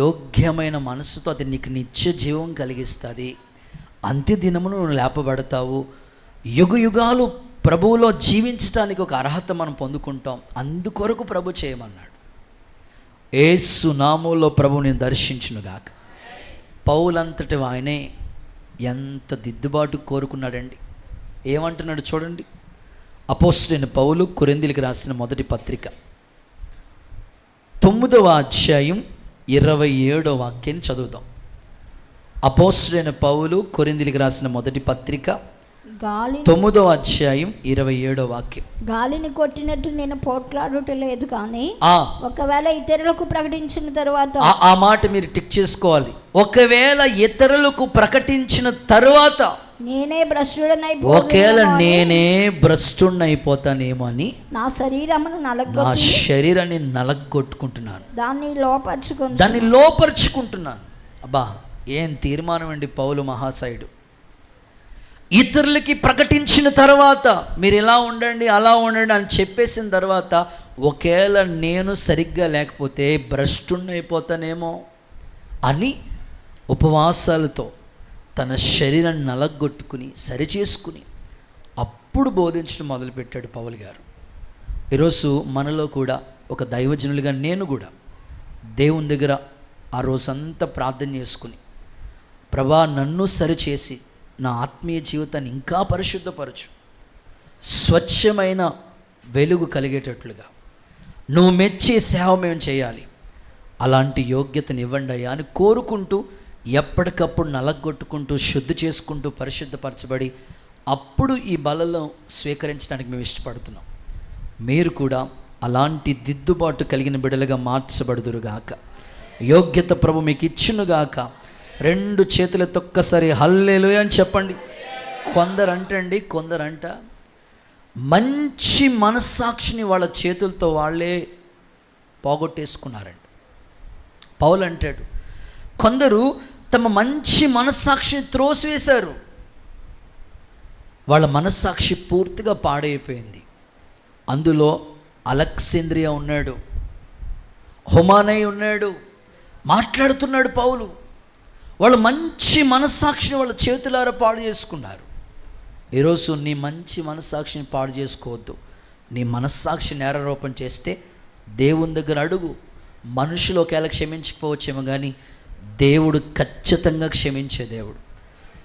S1: యోగ్యమైన మనసుతో అది నీకు నిత్య జీవం కలిగిస్తుంది. అంత్య దినమును నువ్వు లేపబడతావు. యుగ యుగాలు ప్రభువులో జీవించడానికి ఒక అర్హత మనం పొందుకుంటాం. అందుకొరకు ప్రభు చేయమన్నాడు. యేసు నామములో ప్రభు నేను దర్శించునుగాక. పౌలంతటి ఆయనే ఎంత దిద్దుబాటు కోరుకున్నాడండి. ఏమంటున్నాడు చూడండి. అపోస్తలుడైన పౌలు కొరింథీయులకు రాసిన మొదటి పత్రిక 9వ అధ్యాయం 27వ వాక్యాన్ని చదువుదాం. అపోస్తలుడైన పౌలు కొరింథీయులకు రాసిన మొదటి పత్రిక 9వ అధ్యాయం 27వ వాక్యం.
S2: గాలిని కొట్టినట్టు నేను పోట్లాడుట లేదు, కానీ ఒకవేళ ఇతరులకు ప్రకటించిన తర్వాత,
S1: ఆ మాట మీరు టిక్ చేసుకోవాలి. ఒకవేళ ఇతరులకు ప్రకటించిన తరువాత
S2: నేనే
S1: భ్రష్టుడనైపోతానేమో అని నా శరీరాన్ని నలగొట్టుకుంటున్నాను, దాన్ని లోపరుచుకుంటున్నాను. అబ్బా ఏం తీర్మానం అండి పౌలు మహాశయుడు. ఇతరులకి ప్రకటించిన తర్వాత మీరు ఇలా ఉండండి అలా ఉండండి అని చెప్పేసిన తర్వాత ఒకవేళ నేను సరిగ్గా లేకపోతే భ్రష్టుడనైపోతానేమో అని ఉపవాసాలతో తన శరీరాన్ని నలగొట్టుకుని సరిచేసుకుని అప్పుడు బోధించడం మొదలుపెట్టాడు పౌలు గారు. ఈరోజు మనలో కూడా ఒక దైవజనులుగా నేను కూడా దేవుని దగ్గర ఆ రోజంతా ప్రార్థన చేసుకుని, ప్రభా నన్ను సరిచేసి నా ఆత్మీయ జీవితాన్ని ఇంకా పరిశుద్ధపరచు, స్వచ్ఛమైన వెలుగు కలిగేటట్లుగా నువ్వు మెచ్చే సేవ మేము చేయాలి, అలాంటి యోగ్యతను ఇవ్వండి అయ్యా అని కోరుకుంటూ ఎప్పటికప్పుడు నలగొట్టుకుంటూ శుద్ధి చేసుకుంటూ పరిశుద్ధపరచబడి అప్పుడు ఈ బలలో స్వీకరించడానికి మేము ఇష్టపడుతున్నాం. మీరు కూడా అలాంటి దిద్దుబాటు కలిగిన బిడ్డలుగా మార్చబడుదురుగాక. యోగ్యత ప్రభు మీకు ఇచ్చునుగాక. 2 చేతులతో ఒక్కసారి హల్లెలూయా అని చెప్పండి. కొందరంట మంచి మనస్సాక్షిని వాళ్ళ చేతులతో వాళ్ళే పోగొట్టేసుకున్నారండి. పౌలు అంటాడు, కొందరు తమ మంచి మనస్సాక్షిని త్రోసివేశారు, వాళ్ళ మనస్సాక్షి పూర్తిగా పాడైపోయింది. అందులో అలెగ్జాంద్రియా ఉన్నాడు, హుమానై ఉన్నాడు. మాట్లాడుతున్నాడు పౌలు, వాళ్ళు మంచి మనస్సాక్షిని వాళ్ళ చేతులారా పాడు చేసుకున్నారు. ఈరోజు నీ మంచి మనస్సాక్షిని పాడు చేసుకోవద్దు. నీ మనస్సాక్షి నేరారోపణ చేస్తే దేవుని దగ్గర అడుగు. మనుషులు ఒకవేళ క్షమించకపోవచ్చేమో కానీ దేవుడు ఖచ్చితంగా క్షమించే దేవుడు.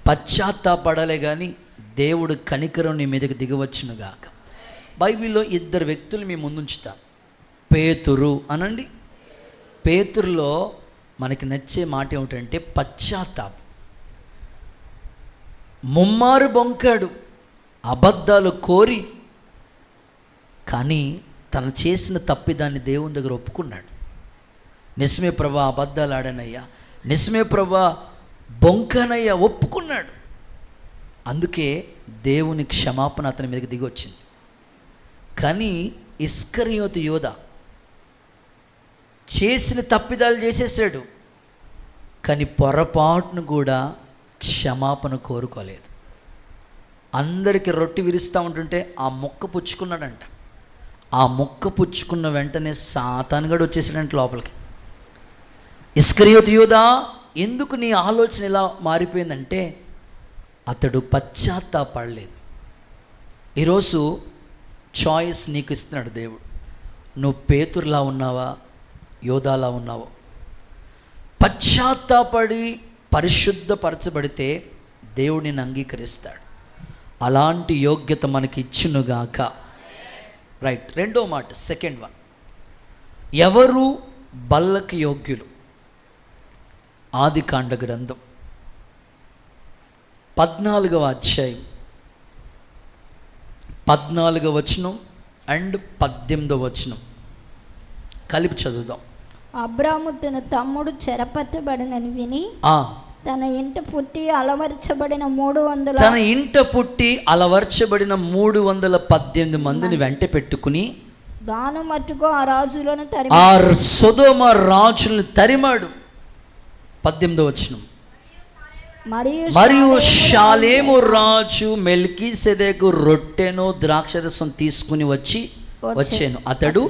S1: పశ్చాత్తాపడాలే కానీ దేవుడు కనికరం నీ మీదకి దిగవచ్చునుగాక. బైబిల్లో 2 వ్యక్తులు మీ ముందుంచుతా. పేతురు అనండి. పేతురులో మనకి నచ్చే మాట ఏమిటంటే పశ్చాత్తాపం. ముమ్మారు బొంకాడు, అబద్ధాలు కోరి, కానీ తను చేసిన తప్పిదాన్ని దేవుని దగ్గర ఒప్పుకున్నాడు. నిజమే ప్రభా అబద్ధాలు ఆడానయ్యా, నిజమే ప్రభా బొంకనయ్యా, ఒప్పుకున్నాడు. అందుకే దేవుని క్షమాపణ అతని మీదకి దిగి వచ్చింది. కానీ ఇస్కరియోతు యోధ చేసిన తప్పిదాలు చేసేసాడు, కానీ పొరపాటును కూడా క్షమాపణ కోరుకోలేదు. అందరికీ రొట్టె విరుస్తూ ఉంటుంటే ఆ మొక్క పుచ్చుకున్నాడంట. ఆ ముక్క పుచ్చుకున్న వెంటనే సాతానుగాడు వచ్చేసాడంటే లోపలికి. ఇస్కరియోతు యూదా, ఎందుకు నీ ఆలోచన ఇలా మారిపోయిందంటే అతడు పశ్చాత్తాపడలేదు. ఈరోజు చాయిస్ నీకు ఇస్తున్నాడు దేవుడు. నువ్వు పేతురులా ఉన్నావా, యోధాలా ఉన్నావా? పశ్చాత్తాపడి పరిశుద్ధపరచబడితే దేవుడు నిన్ను అంగీకరిస్తాడు. అలాంటి యోగ్యత మనకి ఇచ్చునుగాక. రైట్. రెండో మాట, సెకండ్ వన్, ఎవరు బల్లకి యోగ్యులు? ఆదికాండ గ్రంథం 14వ అధ్యాయం 14వ వచనం అండ్ 18వ వచనం కలిపి చదువుదాం.
S2: అబ్రాము తన తమ్ముడు చెరపట్టబడినని విని తన ఇంట పుట్టి అలవర్చబడిన
S1: 318 మందిని వెంట పెట్టుకుని
S2: దాను మట్టుకు ఆ రాజులను
S1: సొదొమ రాజులను తరిమాడు. 18వ వచనం, మరియు షాలేము రాజు మెల్కీసెదెకు రొట్టెను ద్రాక్షరసం తీసుకుని వచ్చాను. అతడు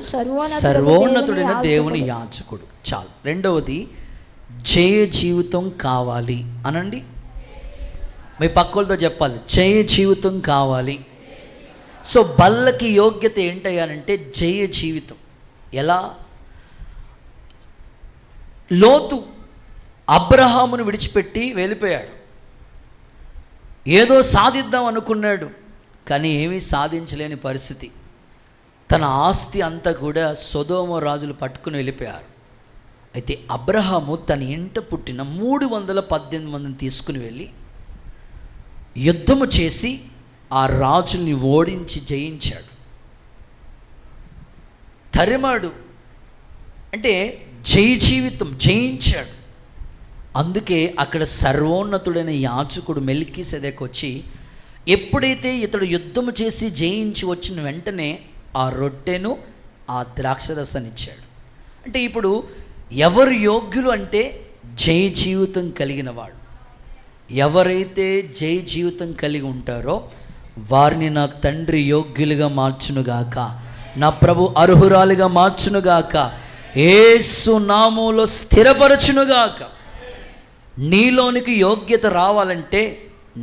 S1: సర్వోన్నతుడైన దేవుని యాజకుడు. చాలు. రెండవది, జయ జీవితం కావాలి అనండి. మీ పక్కలతో చెప్పాలి, జయ జీవితం కావాలి. సో బల్లకి యోగ్యత ఏంటయ్యానంటే జయ జీవితం. ఎలా? లోతు అబ్రహామును విడిచిపెట్టి వెళ్ళిపోయాడు. ఏదో సాధిద్దాం అనుకున్నాడు, కానీ ఏమీ సాధించలేని పరిస్థితి. తన ఆస్తి అంతా కూడా సొదొమ రాజులు పట్టుకుని వెళ్ళిపోయారు. అయితే అబ్రహాము తన ఇంట పుట్టిన 318 మందిని తీసుకుని వెళ్ళి యుద్ధము చేసి ఆ రాజుల్ని ఓడించి జయించాడు, తరిమాడు. అంటే జయ జీవితం, జయించాడు. అందుకే అక్కడ సర్వోన్నతుడైన యాజకుడు మెల్కీసెదెకు వచ్చి ఎప్పుడైతే ఇతడు యుద్ధము చేసి జయించి వచ్చిన వెంటనే ఆ రొట్టెను ఆ ద్రాక్షరసాన్ని ఇచ్చాడు. అంటే ఇప్పుడు ఎవరు యోగ్యులు అంటే జయ జీవితం కలిగిన వాడు. ఎవరైతే జయ జీవితం కలిగి ఉంటారో వారిని నా తండ్రి యోగ్యులుగా మార్చునుగాక, నా ప్రభు అర్హురాలుగా మార్చునుగాక, యేసు నామములో స్థిరపరచునుగాక. నీలోనికి యోగ్యత రావాలంటే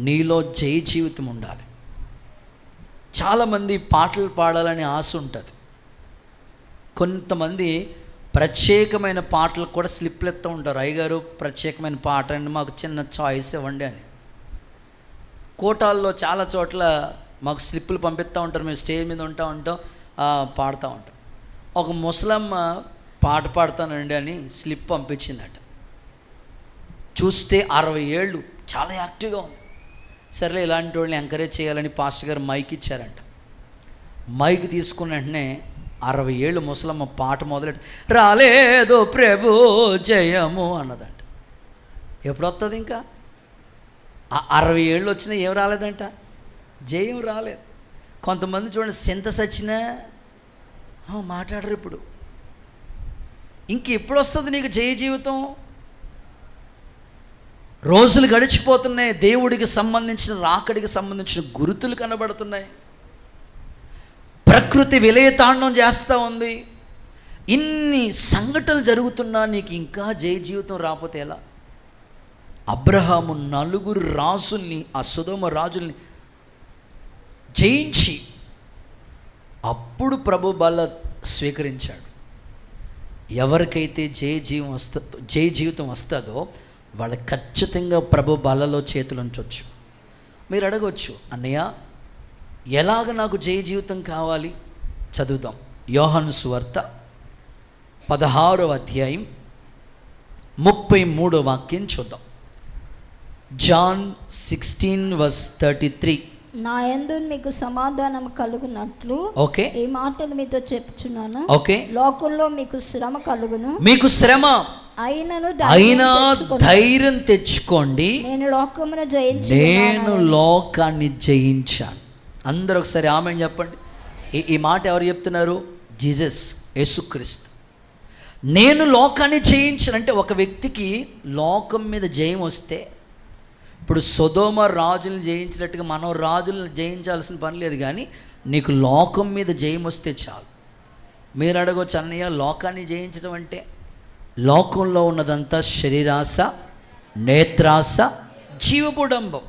S1: నీలో జయ జీవితం ఉండాలి. చాలామంది పాటలు పాడాలని ఆశ ఉంటుంది. కొంతమంది ప్రత్యేకమైన పాటలు కూడా స్లిప్లు ఎత్తూ ఉంటారు. అయ్యగారు ప్రత్యేకమైన పాట అండి, మాకు చిన్న చాయిస్ ఇవ్వండి అని. కోటాల్లో చాలా చోట్ల మాకు స్లిప్పులు పంపిస్తూ ఉంటారు. మేము స్టేజ్ మీద ఉంటాం పాడుతూ ఉంటాం. ఒక ముసలమ్మ పాట పాడతానండి అని స్లిప్ పంపించిందట. చూస్తే 60 ఏళ్ళు, చాలా యాక్టివ్గా ఉంది. సరేలే, ఇలాంటి వాళ్ళని ఎంకరేజ్ చేయాలని పాస్టర్ గారు మైక్ ఇచ్చారంట. మైక్ తీసుకున్న వెంటనే 60 ఏళ్ళు ముసలమ్మ పాట మొదలెట్టి రాలేదు ప్రభు జయము అన్నదంట. ఎప్పుడు వస్తుంది? ఇంకా 60 ఏళ్ళు వచ్చినా ఏం రాలేదంట, జయం రాలేదు. కొంతమంది చూడండి, సింతస్ వచ్చినా మాట్లాడరు. ఇప్పుడు ఎప్పుడు వస్తుంది నీకు జయ జీవితం? రోజులు గడిచిపోతున్నాయి, దేవుడికి సంబంధించిన రాకడికి సంబంధించిన గుర్తులు కనబడుతున్నాయి, ప్రకృతి విలయతాండం చేస్తూ ఉంది. ఇన్ని సంఘటనలు జరుగుతున్నా నీకు ఇంకా జయ జీవితం రాకపోతే ఎలా? అబ్రహాము 4 రాజుల్ని, ఆ సొదొమ రాజుల్ని జయించి అప్పుడు ప్రభు బల స్వీకరించాడు. ఎవరికైతే జయ జీవితం వస్తుందో వాళ్ళకి ఖచ్చితంగా ప్రభు బలలో చేతులు ఉంచవచ్చు. మీరు అడగవచ్చు, అన్నయ్య ఎలాగ నాకు జయ జీవితం కావాలి? చదువుదాం. యోహాను సువార్త 16వ అధ్యాయం 33వ వాక్యం చూద్దాం. జాన్ 16:33.
S2: నా యందు మీకు సమాధానం కలుగునట్లు
S1: ఓకే,
S2: ఈ మాటలు మీతో చెప్తున్నాను.
S1: ఓకే,
S2: లోకంలో మీకు శ్రమ కలుగును,
S1: మీకు శ్రమ అయినా ధైర్యం తెచ్చుకోండి,
S2: నేను
S1: లోకాన్ని జయించాను. అందరూ ఒకసారి ఆమెన్ చెప్పండి. ఈ మాట ఎవరు చెప్తున్నారు? జీసస్, యేసుక్రీస్తు. నేను లోకాన్ని జయించాను అంటే ఒక వ్యక్తికి లోకం మీద జయం వస్తే, ఇప్పుడు సొదొమ రాజులను జయించినట్టుగా మనం రాజులను జయించాల్సిన పని లేదు, కానీ నీకు లోకం మీద జయం వస్తే చాలు. మీరు అడగొచ్చు, అన్నయ్య లోకాన్ని జయించడం అంటే? లోకంలో ఉన్నదంతా శరీరాశ, నేత్రాశ, జీవపుడంబం.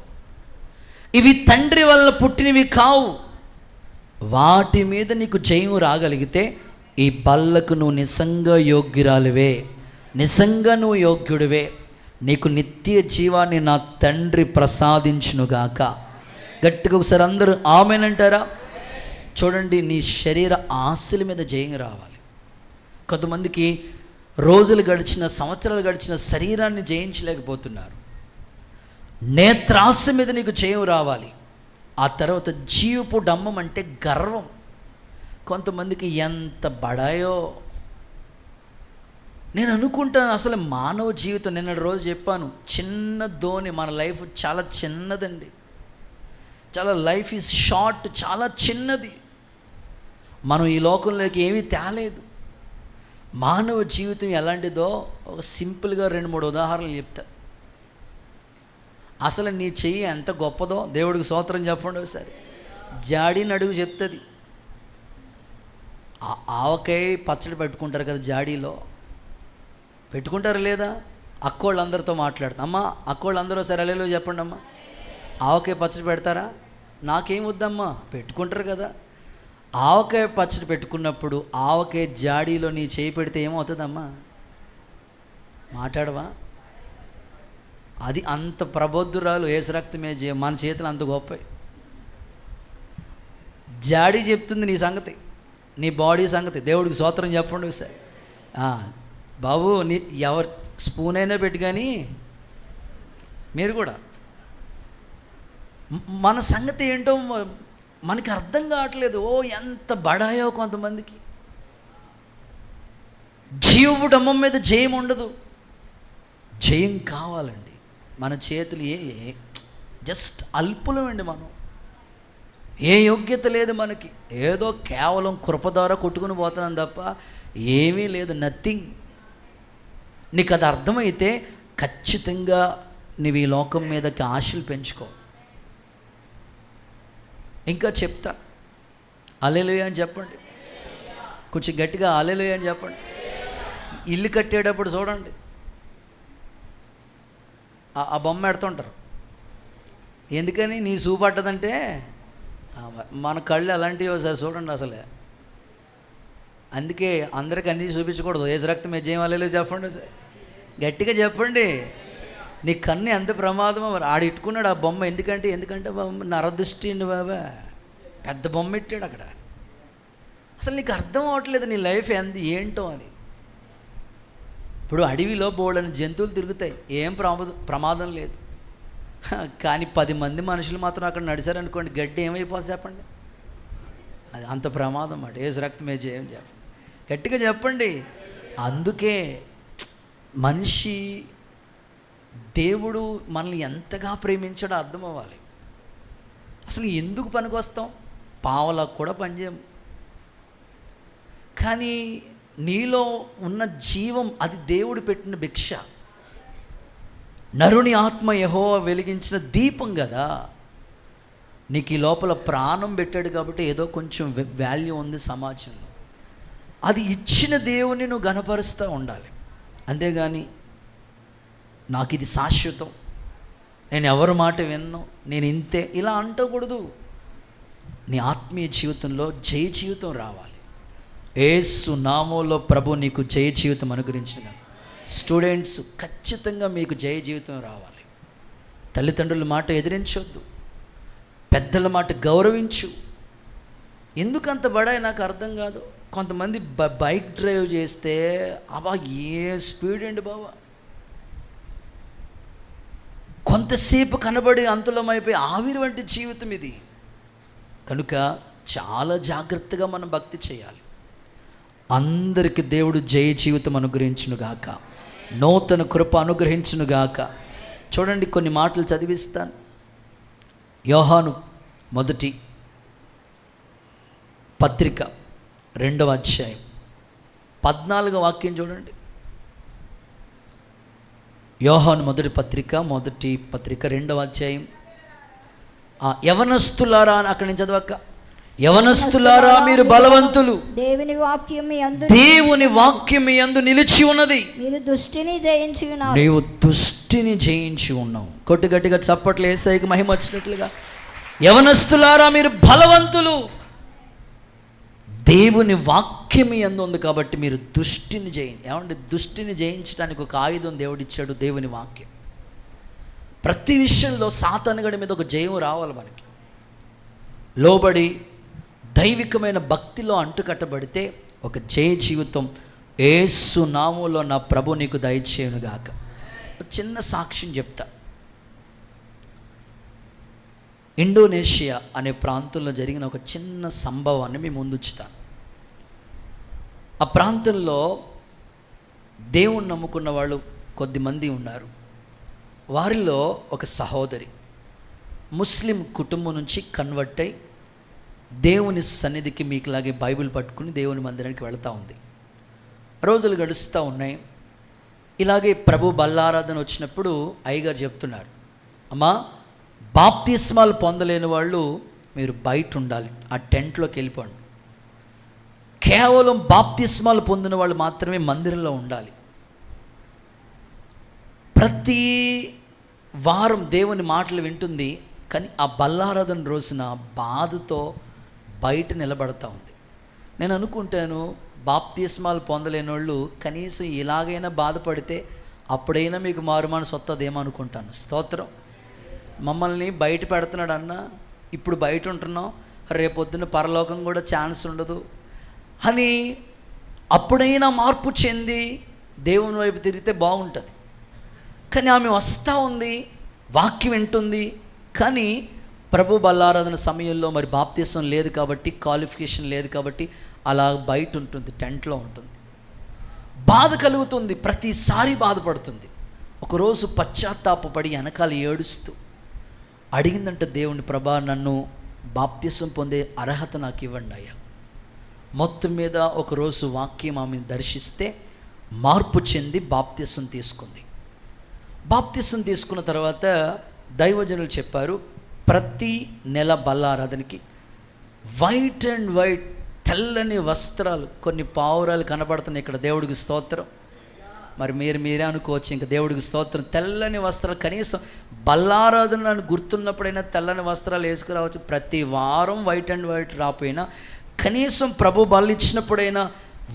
S1: ఇవి తండ్రి వల్ల పుట్టినవి కావు. వాటి మీద నీకు జయం రాగలిగితే ఈ బల్లకు నువ్వు నిజంగా యోగ్యురాలివే, నిజంగా నువ్వు యోగ్యుడివే. నీకు నిత్య జీవాన్ని నా తండ్రి ప్రసాదించునుగాక. గట్టిగా ఒకసారి అందరూ ఆమేనంటారా? చూడండి, నీ శరీర ఆశల మీద జయం రావాలి. కొంతమందికి రోజులు గడిచిన, సంవత్సరాలు గడిచిన శరీరాన్ని జయించలేకపోతున్నారు. నేత్రాశ మీద నీకు జయం రావాలి. ఆ తర్వాత జీవపు డంబం అంటే గర్వం. కొంతమందికి ఎంత బడాయో. నేను అనుకుంటాను, అసలు మానవ జీవితం, నిన్న రోజు చెప్పాను, చిన్న ధోని. మన లైఫ్ చాలా చిన్నదండి, చాలా లైఫ్ ఈజ్ షార్ట్, చాలా చిన్నది. మనం ఈ లోకంలోకి ఏమీ తేలేదు. మానవ జీవితం ఎలాంటిదో ఒక సింపుల్గా 2-3 ఉదాహరణలు చెప్తా. అసలు నీ చెయ్యి ఎంత గొప్పదో దేవుడికి స్తోత్రం చెప్పండి ఒకసారి. జాడీని అడుగు చెప్తుంది. ఆవకాయ పచ్చడి పెట్టుకుంటారు కదా, జాడీలో పెట్టుకుంటారు లేదా? అక్కోళ్ళందరితో మాట్లాడుతా, అమ్మ అక్కోళ్ళందరూ సరే అలేలో చెప్పండి అమ్మ, ఆవకాయ పచ్చడి పెడతారా? నాకేం వద్దమ్మా, పెట్టుకుంటారు కదా. ఆవకాయ పచ్చడి పెట్టుకున్నప్పుడు ఆవకాయ జాడీలో నీ చేయి పెడితే ఏమవుతుందమ్మా? మాట్లాడవా? అది అంత ప్రబోధురాలు యేసు రక్తమే మన చేతులు అంత గొప్ప. జాడీ చెప్తుంది నీ సంగతి, నీ బాడీ సంగతి. దేవుడికి స్తోత్రం చెప్పండి సార్. బాబు, నీ ఎవరు స్పూన్ అయినా పెట్టి, కానీ మీరు కూడా మన సంగతి ఏంటో మనకి అర్థం కావట్లేదు. ఎంత బడాయో కొంతమందికి. జీవపు డంబం మీద జయం ఉండదు. జయం కావాలండి. మన చేతులు జస్ట్ అల్పులమండి. మనం ఏ యోగ్యత లేదు మనకి. ఏదో కేవలం కృప ద్వారా కొట్టుకుని పోతున్నాం తప్ప ఏమీ లేదు, నథింగ్. నీకు అది అర్థమైతే ఖచ్చితంగా నువ్వు ఈ లోకం మీదకి ఆశలు పెంచుకో. ఇంకా చెప్తా, హల్లెలూయా అని చెప్పండి. కొంచెం గట్టిగా హల్లెలూయా అని చెప్పండి. ఇల్లు కట్టేటప్పుడు చూడండి, ఆ బొమ్మ పెడుతుంటారు. ఎందుకని? నీ చూపడ్డదంటే మన కళ్ళు అలాంటివి సార్. చూడండి అసలే. అందుకే అందరికి అన్నీ చూపించకూడదు. యేసు రక్తం మీద జయం హల్లెలూయా చెప్పండి సార్, గట్టిగా చెప్పండి. నీ కన్ను ఎంత ప్రమాదమో. మరి ఆడిట్టుకున్నాడు ఆ బొమ్మ. ఎందుకంటే బాబు నరదృష్టి అండి బాబా, పెద్ద బొమ్మ పెట్టాడు అక్కడ. అసలు నీకు అర్థం అవ్వట్లేదు నీ లైఫ్ ఏంటో అని. ఇప్పుడు అడవిలో బోల్డని జంతువులు తిరుగుతాయి, ఏం ప్రమాదం లేదు. కానీ 10 మంది మనుషులు మాత్రం అక్కడ నడిచారనుకోండి, గడ్డి ఏమైపోతుంది చెప్పండి. అది అంత ప్రమాదం అన్నమాట. యేసు రక్తమే జయం చెప్పండి, గట్టిగా చెప్పండి. అందుకే మనిషి, దేవుడు మనల్ని ఎంతగా ప్రేమించాడో అర్థం అవ్వాలి. అసలు ఎందుకు పనికొస్తాం? పావలకు కూడా పనిచేయం. కానీ నీలో ఉన్న జీవం అది దేవుడు పెట్టిన భిక్ష. నరుని ఆత్మ యెహోవా వెలిగించిన దీపం కదా. నీకు ఈ లోపల ప్రాణం పెట్టాడు కాబట్టి ఏదో కొంచెం వాల్యూ ఉంది సమాజంలో. అది ఇచ్చిన దేవుని నువ్వు ఘనపరుస్తూ ఉండాలి. అంతేగాని నాకు ఇది శాశ్వతం, నేను ఎవరి మాట విన్ను, నేను ఇంతే, ఇలా అంటకూడదు. నీ ఆత్మీయ జీవితంలో జయ జీవితం రావాలి. యేసు నామములో ప్రభు నీకు జయ జీవితం అనుగ్రహించిన. స్టూడెంట్స్ ఖచ్చితంగా మీకు జయ జీవితం రావాలి. తల్లిదండ్రుల మాట ఎదిరించొద్దు, పెద్దల మాట గౌరవించు. ఎందుకంత బడాయి నాకు అర్థం కాదు. కొంతమంది బైక్ డ్రైవ్ చేస్తే అబ్బా ఏ స్పీడ్ అండి బాబా, కొంతసేపు కనబడి అంతులమైపోయి ఆవిరి వంటి జీవితం ఇది. కనుక చాలా జాగ్రత్తగా మనం భక్తి చేయాలి. అందరికీ దేవుడు జయ జీవితం అనుగ్రహించునుగాక, నూతన కృప అనుగ్రహించునుగాక. చూడండి, కొన్ని మాటలు చదివిస్తాను. యోహాను మొదటి పత్రిక 2వ అధ్యాయం 14వ వాక్యం చూడండి. యోహాను మొదటి పత్రిక 2వ అధ్యాయం. యవనస్తులారా అని అక్కడి నుంచి చదవక్క. యవనస్తులారా మీరు బలవంతులు,
S2: దేవుని వాక్యం
S1: మీ యందు నిలిచి ఉన్నది,
S2: మీరు దుష్టిని జయించి ఉన్నారు.
S1: నీవు దుష్టిని జయించి ఉన్నావు. కొట్టు గట్టిగా చప్పట్లు యేసయ్యకు మహిమ వచ్చినట్లుగా. యవనస్తులారా మీరు బలవంతులు, దేవుని వాక్యం మీ యందు ఉంది కాబట్టి మీరు దుష్టిని ఏమంటే దుష్టిని జయించడానికి ఒక ఆయుధం దేవుడిచ్చాడు, దేవుని వాక్యం. ప్రతి విషయంలో సాతానుగాడి మీద ఒక జయం రావాలి మనకి. లోబడి దైవికమైన భక్తిలో అంటుకట్టబడితే ఒక జయ జీవితం యేసు నామములో నా ప్రభు నీకు దయచేయునుగాక. ఒక చిన్న సాక్ష్యం చెప్తా. ఇండోనేషియా అనే ప్రాంతంలో జరిగిన ఒక చిన్న సంభవాన్ని మీ ముందుంచుతాను. ఆ ప్రాంతంలో దేవుణ్ణి నమ్ముకున్న వాళ్ళు కొద్దిమంది ఉన్నారు. వారిలో ఒక సహోదరి ముస్లిం కుటుంబం నుంచి కన్వర్ట్ అయి దేవుని సన్నిధికి మీకులాగే బైబిల్ పట్టుకుని దేవుని మందిరానికి వెళుతూ ఉంది. రోజులు గడుస్తూ ఉన్నాయి. ఇలాగే ప్రభు బల్లారాధన వచ్చినప్పుడు అయ్యగారు చెప్తున్నారు, అమ్మా బాప్తిస్మాలు పొందలేని వాళ్ళు మీరు బయట ఉండాలి, ఆ టెంట్లోకి వెళ్ళిపోండి. కేవలం బాప్తిస్మాలు పొందిన వాళ్ళు మాత్రమే మందిరంలో ఉండాలి. ప్రతి వారం దేవుని మాటలు వింటుంది, కానీ ఆ బల్లారాధన రోజున బాధతో బయట నిలబడతా ఉంది. నేను అనుకుంటాను, బాప్తిస్మాలు పొందలేని వాళ్ళు కనీసం ఇలాగైనా బాధపడితే అప్పుడైనా మీకు మారుమనసు వస్తుందేమో అనుకుంటాను. స్తోత్రం. మమ్మల్ని బయట పెడుతున్నాడు అన్న, ఇప్పుడు బయట ఉంటున్నాం, రేపొద్దున పరలోకం కూడా ఛాన్స్ ఉండదు అని అప్పుడైనా మార్పు చెంది దేవుని వైపు తిరిగితే బాగుంటుంది. కానీ ఆమె వస్తూ ఉంది, వాక్యం వింటుంది, కానీ ప్రభు బల్లారాధన సమయంలో మరి బాప్తిసం లేదు కాబట్టి, క్వాలిఫికేషన్ లేదు కాబట్టి అలా బయట ఉంటుంది, టెంట్లో ఉంటుంది. బాధ కలుగుతుంది, ప్రతిసారి బాధపడుతుంది. ఒకరోజు పశ్చాత్తాపపడి వెనకాల ఏడుస్తూ అడిగిందంట దేవుని, ప్రభా నన్ను బాప్తిసం పొందే అర్హత నాకు ఇవ్వండి అయ్యా. మొత్తం మీద ఒకరోజు వాక్యం ఆమెను దర్శిస్తే మార్పు చెంది బాప్తిసం తీసుకుంది. బాప్తిసం తీసుకున్న తర్వాత దైవజనులు చెప్పారు, ప్రతి నెల బల్లారాధనకి వైట్ అండ్ వైట్ తెల్లని వస్త్రాలు, కొన్ని పావురాలు కనబడుతున్నాయి ఇక్కడ, దేవుడికి స్తోత్రం. మరి మీరే అనుకోవచ్చు, ఇంకా దేవుడికి స్తోత్రం. తెల్లని వస్త్రాలు, కనీసం బల్లారాధన గుర్తున్నప్పుడైనా తెల్లని వస్త్రాలు వేసుకురావచ్చు. ప్రతి వారం వైట్ అండ్ వైట్ రాపోయినా కనీసం ప్రభు బల్ల ఇచ్చినప్పుడైనా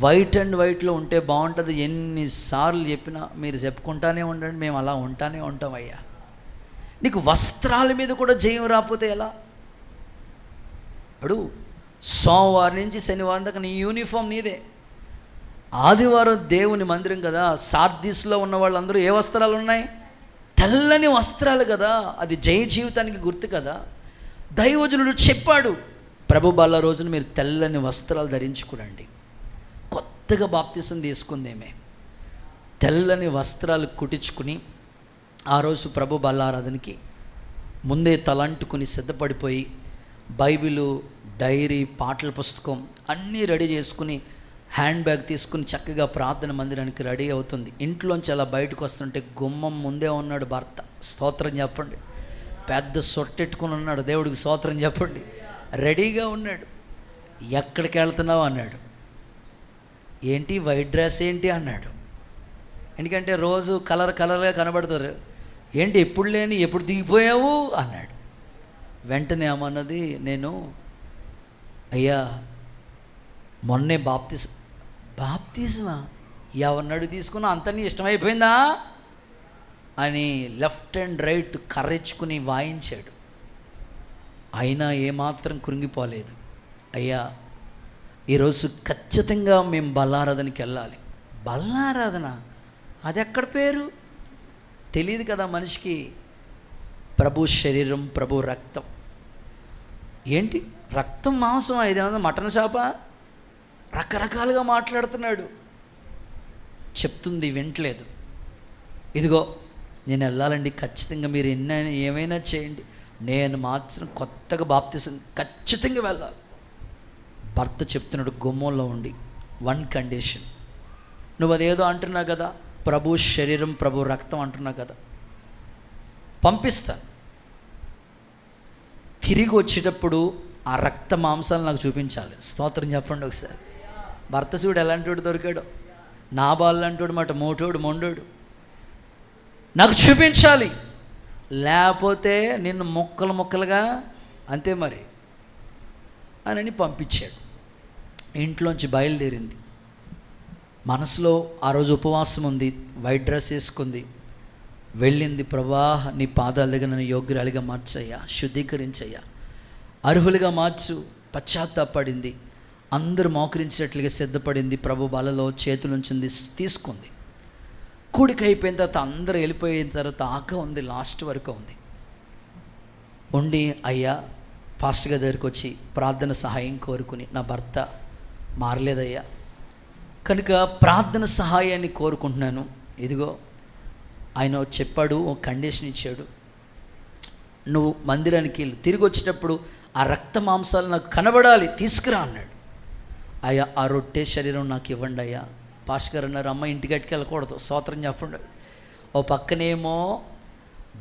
S1: వైట్ అండ్ వైట్లో ఉంటే బాగుంటుంది. ఎన్నిసార్లు చెప్పినా మీరు చెప్పుకుంటానే ఉండండి, మేము అలా ఉంటానే ఉంటాం. అయ్యా నీకు వస్త్రాల మీద కూడా జయం రాకపోతే ఎలా? ఇప్పుడు సోమవారం నుంచి శనివారం దాకా నీ యూనిఫామ్ నీదే. ఆదివారం దేవుని మందిరం కదా, సార్దీస్లో ఉన్న వాళ్ళందరూ ఏ వస్త్రాలు ఉన్నాయి? తెల్లని వస్త్రాలు కదా. అది జయ జీవితానికి గుర్తు కదా. దైవజనుడు చెప్పాడు, ప్రభు బల్ల రోజున మీరు తెల్లని వస్త్రాలు ధరించుకునండి. కొత్తగా బాప్తిసం తీసుకుందేమే తెల్లని వస్త్రాలు కుట్టించుకుని ఆ రోజు ప్రభు బల్లారాధనకి ముందే తలంటుకుని సిద్ధపడిపోయి బైబిలు, డైరీ, పాటల పుస్తకం అన్నీ రెడీ చేసుకుని హ్యాండ్ బ్యాగ్ తీసుకుని చక్కగా ప్రార్థన మందిరానికి రెడీ అవుతుంది. ఇంట్లోంచి అలా బయటకు వస్తుంటే గుమ్మం ముందే ఉన్నాడు భర్త. స్తోత్రం చెప్పండి. పెద్ద సొట్టెట్టుకుని ఉన్నాడు. దేవుడికి స్తోత్రం చెప్పండి. రెడీగా ఉన్నాడు. ఎక్కడికి వెళ్తున్నావు అన్నాడు. ఏంటి వైట్ డ్రెస్ ఏంటి అన్నాడు. ఎందుకంటే రోజు కలర్గా కనబడతారు. ఏంటి ఎప్పుడు లేని ఎప్పుడు దిగిపోయావు అన్నాడు. వెంటనే ఏమన్నది, నేను అయ్యా మొన్నే బాప్తిజమా ఎవరినాడు తీసుకున్నా అంత నీ ఇష్టమైపోయిందా అని లెఫ్ట్ అండ్ రైట్ కర్రెచ్చుకుని వాయించాడు. అయినా ఏమాత్రం కృంగిపోలేదు. అయ్యా ఈరోజు ఖచ్చితంగా మేము బల్లారాధనకి వెళ్ళాలి. బల్లారాధన అది ఎక్కడ పేరు తెలియదు కదా మనిషికి. ప్రభు శరీరం, ప్రభు రక్తం. ఏంటి రక్తం మాంసం, ఇదేమన్నా మటన్ షాపా? రకరకాలుగా మాట్లాడుతున్నాడు. చెప్తుంది వింటలేదు. ఇదిగో నేను వెళ్ళాలండి, ఖచ్చితంగా మీరు ఏమైనా చేయండి, నేను మాత్రం కొత్తగా బాప్తిసం ఖచ్చితంగా వెళ్ళాలి. భర్త చెప్తున్నాడు గుమ్మంలో ఉండి, వన్ కండిషన్, నువ్వు అదేదో అంటున్నావు కదా, ప్రభు శరీరం ప్రభు రక్తం అంటున్నావు కదా, పంపిస్తా. తిరిగి వచ్చేటప్పుడు ఆ రక్త మాంసాలు నాకు చూపించాలి. స్తోత్రం చెప్పండి ఒకసారి. భర్త చూడు ఎలాంటి వాడు దొరికాడు, నాబాలు లాంటి మాట, మోటోడు మొండోడు. నాకు చూపించాలి, లేకపోతే నిన్ను ముక్కలు ముక్కలుగా అంతే మరి అని పంపించాడు. ఇంట్లోంచి బయలుదేరింది. మనసులో ఆ రోజు ఉపవాసం ఉంది, వైట్ డ్రెస్ వేసుకుంది, వెళ్ళింది. ప్రభా, నీ పాదాల దగ్గర నన్ను యోగ్యురాలిగా మార్చయ్యా, శుద్ధీకరించయ్యా, అర్హులుగా మార్చు. పశ్చాత్తాపడింది, అందరూ మోకరించేట్లుగా సిద్ధపడింది. ప్రభు బలలో చేతులుంచింది, తీసుకుంది. కూడిక అయిపోయిన తర్వాత అందరూ వెళ్ళిపోయిన తర్వాత ఆక ఉంది, లాస్ట్ వరకు ఉంది. ఉండి అయ్యా పాస్టర్ గారి దగ్గరికి వచ్చి ప్రార్థన సహాయం కోరుకుని, నా భర్త మారలేదయ్యా, కనుక ప్రార్థన సహాయాన్ని కోరుకుంటున్నాను. ఇదిగో ఆయన చెప్పాడు, ఒక కండిషన్ ఇచ్చాడు, నువ్వు మందిరానికి వెళ్ళి తిరిగి వచ్చేటప్పుడు ఆ రక్త మాంసాలు నాకు కనబడాలి, తీసుకురా అన్నాడు. అయ్యా ఆ రొట్టె శరీరం నాకు ఇవ్వండి అయ్యా. పాస్టర్ గారు అన్నారు, అమ్మ ఇంటికి వెళ్ళకూడదు, స్తోత్రం చెప్పండి. ఓ పక్కనేమో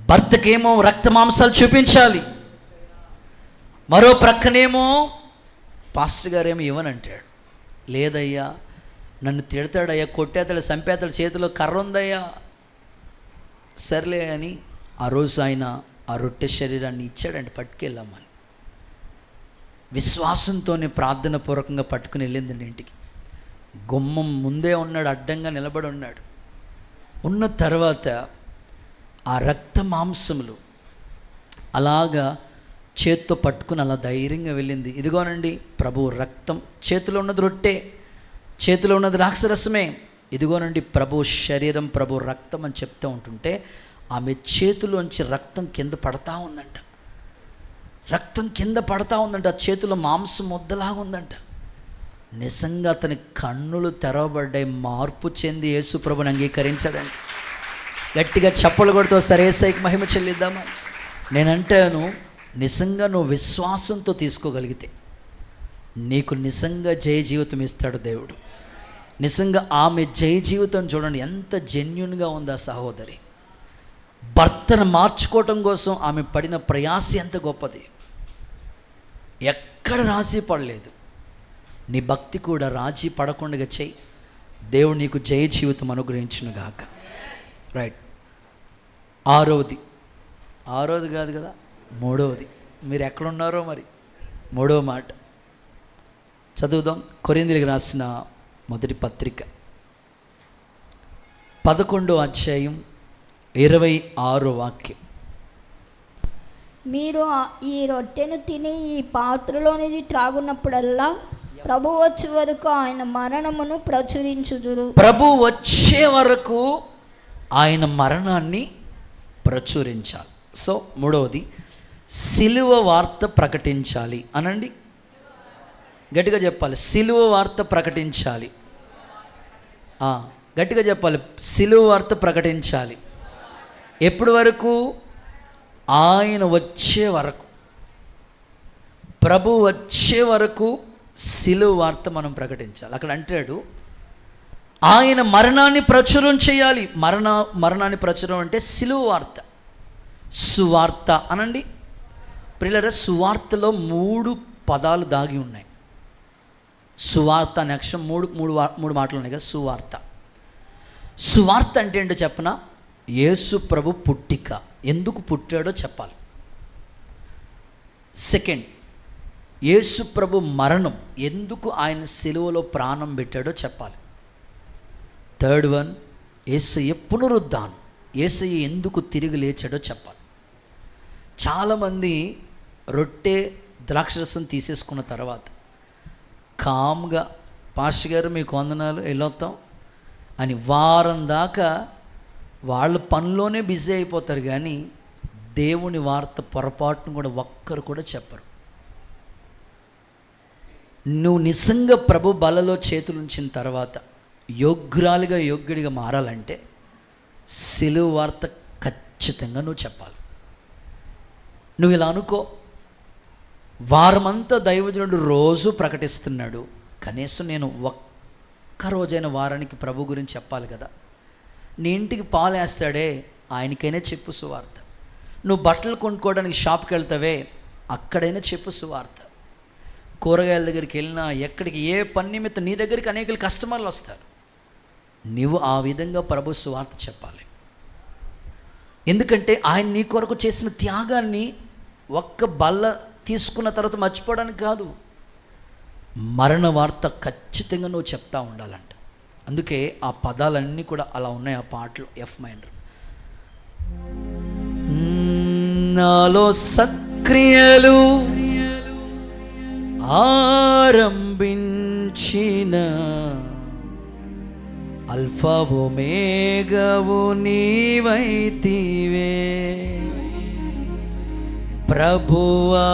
S1: భర్తకేమో రక్త మాంసాలు చూపించాలి, మరో ప్రక్కనేమో పాస్టర్ గారేమో ఇవ్వనంటాడు. లేదయ్యా, నన్ను తిడతాడయ్యా, కొట్టేతాడు, చంపేతాడు, చేతిలో కర్ర ఉందయ్యా. సర్లే అని ఆ రోజు ఆయన ఆ రొట్టె శరీరాన్ని ఇచ్చాడండి, పట్టుకెళ్ళామని. విశ్వాసంతోనే ప్రార్థన పూర్వకంగా పట్టుకుని వెళ్ళిందండి ఇంటికి. గుమ్మం ముందే ఉన్నాడు, అడ్డంగా నిలబడి ఉన్నాడు. ఉన్న తర్వాత ఆ రక్త మాంసములు అలాగా చేత్తో పట్టుకుని అలా ధైర్యంగా వెళ్ళింది. ఇదిగోనండి ప్రభు రక్తం, చేతిలో ఉన్నది రొట్టె, చేతిలో ఉన్నది ద్రాక్షరసమే, ఇదిగోనండి ప్రభు శరీరం, ప్రభు రక్తం అని చెప్తూ ఉంటుంటే ఆమె చేతిలోంచి రక్తం కింద పడతా ఉందంట. రక్తం కింద పడతా ఉందంట, ఆ చేతిలో మాంసం ముద్దలాగా ఉందంట. నిజంగా అతని కన్నులు తెరవబడ్డాయి, మార్పు చెంది యేసు ప్రభుని అంగీకరించాడండి. గట్టిగా చప్పలు కొడుతూ సరే యేసయ్యకి మహిమ చెల్లిద్దామా. నేనంటాను, నిజంగా నువ్వు విశ్వాసంతో తీసుకోగలిగితే నీకు నిజంగా జయ జీవితం ఇస్తాడు దేవుడు. నిజంగా ఆమె జయ జీవితం చూడండి ఎంత జెన్యున్గా ఉందా సహోదరి. భర్తను మార్చుకోవటం కోసం ఆమె పడిన ప్రయాస ఎంత గొప్పది, ఎక్కడ రాజీ పడలేదు. నీ భక్తి కూడా రాజీ పడకుండా చేయి, దేవుడు నీకు జయ జీవితం అనుగ్రహించునుగాక. రైట్. ఆరోది కాదు కదా, మూడవది. మీరు ఎక్కడున్నారో మరి, మూడవ మాట చదువుదాం. కొరింథీయులకు రాసిన మొదటి పత్రిక 11వ అధ్యాయం 26వ వాక్యం.
S2: మీరు ఈ రొట్టెను తిని ఈ పాత్రలోనిది త్రాగున్నప్పుడల్లా ప్రభు వచ్చే వరకు ఆయన మరణమును ప్రచురించుదురు.
S1: ప్రభు వచ్చే వరకు ఆయన మరణాన్ని ప్రచురించాలి. సో మూడవది, సిలువ వార్త ప్రకటించాలి అనండి, గట్టిగా చెప్పాలి. సిలువ వార్త ప్రకటించాలి, గట్టిగా చెప్పాలి. సిలువ వార్త ప్రకటించాలి. ఎప్పటి వరకు? ఆయన వచ్చే వరకు, ప్రభు వచ్చే వరకు సిలువ వార్త మనం ప్రకటించాలి. అక్కడ అంటాడు ఆయన మరణాన్ని ప్రచురం చేయాలి. మరణాన్ని ప్రచురం అంటే సిలువ వార్త, సువార్త అనండి. ప్రియులారా, సువార్తలో 3 పదాలు దాగి ఉన్నాయి. సువార్త అనే అక్షరం మూడు మాటలు ఉన్నాయి కదా. సువార్త అంటే ఏంటో చెప్పనా? యేసు ప్రభు పుట్టిక, ఎందుకు పుట్టాడో చెప్పాలి. సెకండ్, యేసు ప్రభు మరణం, ఎందుకు ఆయన సిలువలో ప్రాణం పెట్టాడో చెప్పాలి. థర్డ్ వన్, యేసయ్య పునరుద్ధానం, యేసయ్య ఎందుకు తిరిగి లేచాడో చెప్పాలి. చాలామంది రొట్టె ద్రాక్షరసం తీసేసుకున్న తర్వాత కామ్గా పాస్టర్ గారు మీకు వందనాలు వెళ్ళొస్తాం అని వారం దాకా వాళ్ళ పనిలోనే బిజీ అయిపోతారు, కానీ దేవుని వార్త పొరపాటును కూడా ఒక్కరు కూడా చెప్పరు. నువ్వు నిజంగా ప్రభు బలలో చేతులుంచిన తర్వాత యోగ్యుడిగా మారాలంటే సిలువ వార్త ఖచ్చితంగా నువ్వు చెప్పాలి. నువ్వు ఇలా అనుకో, వారమంతా దైవజనుడు రోజు ప్రకటిస్తున్నాడు, కనీసం నేను ఒక్కరోజైన వారానికి ప్రభు గురించి చెప్పాలి కదా. నీ ఇంటికి పాలు వేస్తాడే, ఆయనకైనా చెప్పు సువార్త. నువ్వు బట్టలు కొనుక్కోవడానికి షాప్కి వెళ్తావే, అక్కడైనా చెప్పు సువార్త. కూరగాయల దగ్గరికి వెళ్ళినా, ఎక్కడికి ఏ పని నిమిత్తం నీ దగ్గరికి అనేక కస్టమర్లు వస్తారు. నీవు ఆ విధంగా ప్రభు సువార్త చెప్పాలి. ఎందుకంటే ఆయన నీ కొరకు చేసిన త్యాగాన్ని ఒక్క బల్ల తీసుకున్న తర్వాత మర్చిపోవడానికి కాదు, మరణ వార్త ఖచ్చితంగా నువ్వు చెప్తా ఉండాలంట. అందుకే ఆ పదాలన్నీ కూడా అలా ఉన్నాయి ఆ పాటలు. F minor. నాలో సక్రియలు ఆరంభించిన అల్ఫా ఒమేగావు నీవైతివే, ప్రభువాని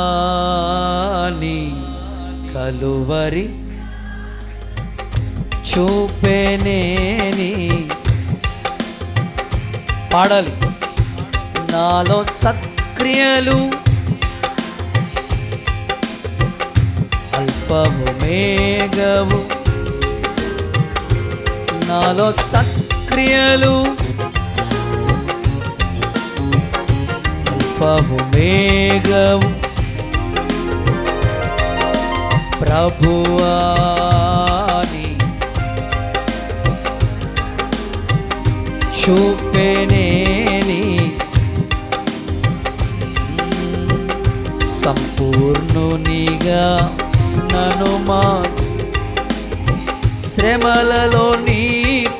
S1: కలువరి చూపెనేని. పాడాలి. నాలో సక్రియలు అల్ఫా ఒమేగావు, నాలో సక్రియలు అల్ఫా ఒమేగావు, ప్రభువాని చూపెనేని. సంపూర్ణునిగా నన్ను మా శ్రమలలో నీ